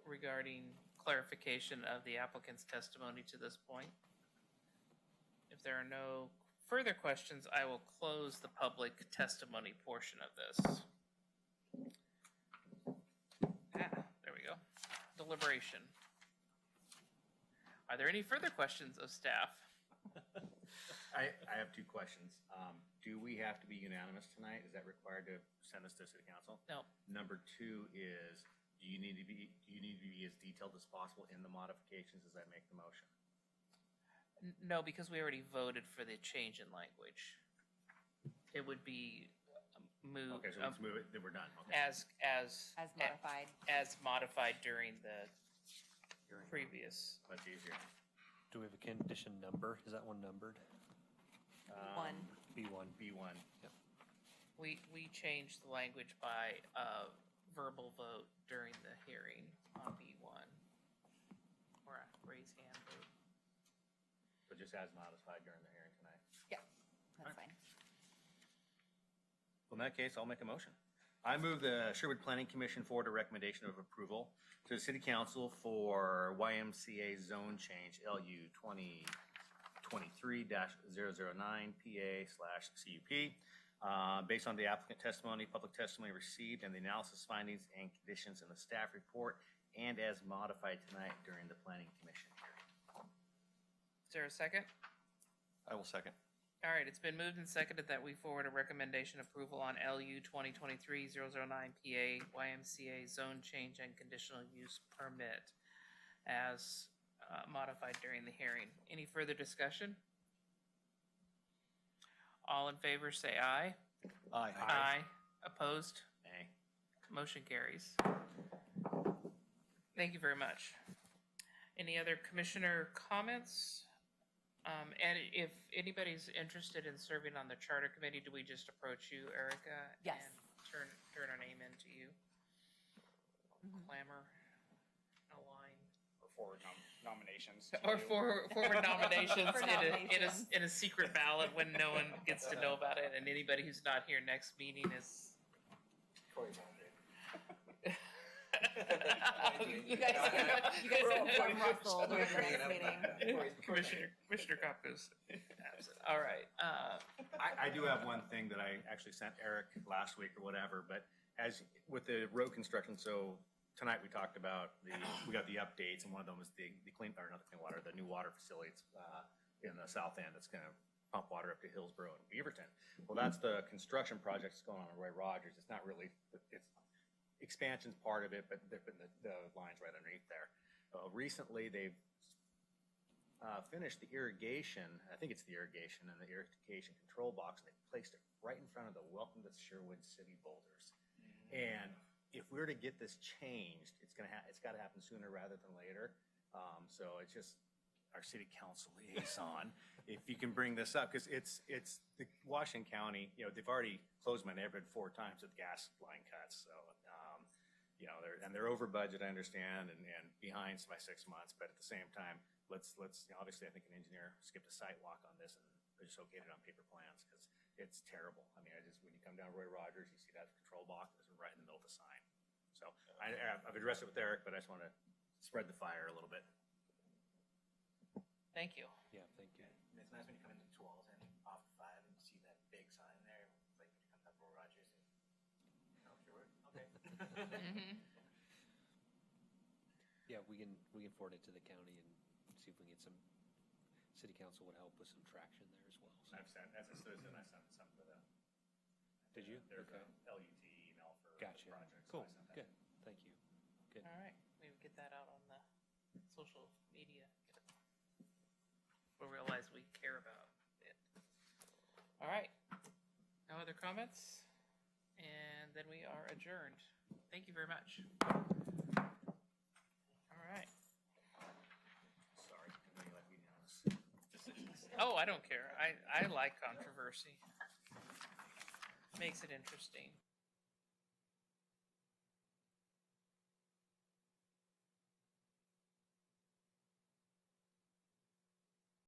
regarding clarification of the applicant's testimony to this point? If there are no further questions, I will close the public testimony portion of this. There we go. Deliberation. Are there any further questions of staff? I have two questions. Do we have to be unanimous tonight? Is that required to send this to city council? No. Number two is, do you need to be as detailed as possible in the modifications as I make the motion? No, because we already voted for the change in language. It would be moved. Okay, so let's move it, then we're done. Okay. As modified. As modified during the previous. Much easier. Do we have a condition number? Is that one numbered? One. B1. B1. Yep. We changed the language by verbal vote during the hearing on B1. Or a raise hand vote. So just as modified during the hearing tonight. Yeah, that's fine. Well, in that case, I'll make a motion. I move the Sherwood Planning Commission forward a recommendation of approval to the City Council for YMCA zone change LU 2023-009 PA/CUP. Based on the applicant testimony, public testimony received, and the analysis findings and conditions in the staff report, and as modified tonight during the Planning Commission hearing. Is there a second? I will second. All right, it's been moved and seconded that we forward a recommendation approval on LU 2023-009 PA YMCA zone change and conditional use permit as modified during the hearing. Any further discussion? All in favor say aye. Aye. Aye. Opposed? Nay. Motion carries. Thank you very much. Any other commissioner comments? And if anybody's interested in serving on the charter committee, do we just approach you, Erica? Yes. And turn our name into you? Clamor, align. Or forward nominations. Or forward nominations For in a secret ballot when no one gets to know about it, and anybody who's not here next meeting is. You guys inform Russell during the next meeting. Commissioner Kopkus. All right. I do have one thing that I actually sent Eric last week or whatever, but as with the road construction, so tonight we talked about we got the updates, and one of them was the new water facilities in the south end that's gonna pump water up to Hillsborough and Beaverton. Well, that's the construction project that's going on in Roy Rogers. It's not really, it's expansion's part of it, but the line's right underneath there. Recently, they've finished the irrigation, I think it's the irrigation and the irrigation control box, and they placed it right in front of the Welcome to Sherwood City boulders. And if we're to get this changed, it's got to happen sooner rather than later. So it's just our city council liaison, if you can bring this up, because it's the Washington County, they've already closed my neighborhood 4 times with gas line cuts. So, they're over budget, I understand, and behind by 6 months. But at the same time, let's obviously, I think an engineer skipped a site walk on this and just okayed it on paper plans because it's terrible. I mean, when you come down Roy Rogers, you see that control box is right in the middle of the sign. So I've addressed it with Eric, but I just want to spread the fire a little bit. Thank you. Yeah, thank you. And it's nice when you come into 12 and off 5 and see that big sign there, like when you come up Roy Rogers and, Sherwood, okay. Yeah, we can forward it to the county and see if we can get some, city council would help with some traction there as well. So. I've sent, as a citizen, I sent some to them. Did you? There's Okay. a LUT email for Gotcha. the project. Cool. So I sent that. Good. Thank you. Good. All right. We would get that out on the social media. We'll realize we care about it. All right. No other comments? And then we are adjourned. Thank you very much. All right. Sorry, I know you like reading on this. Oh, I don't care. I like controversy. Makes it interesting.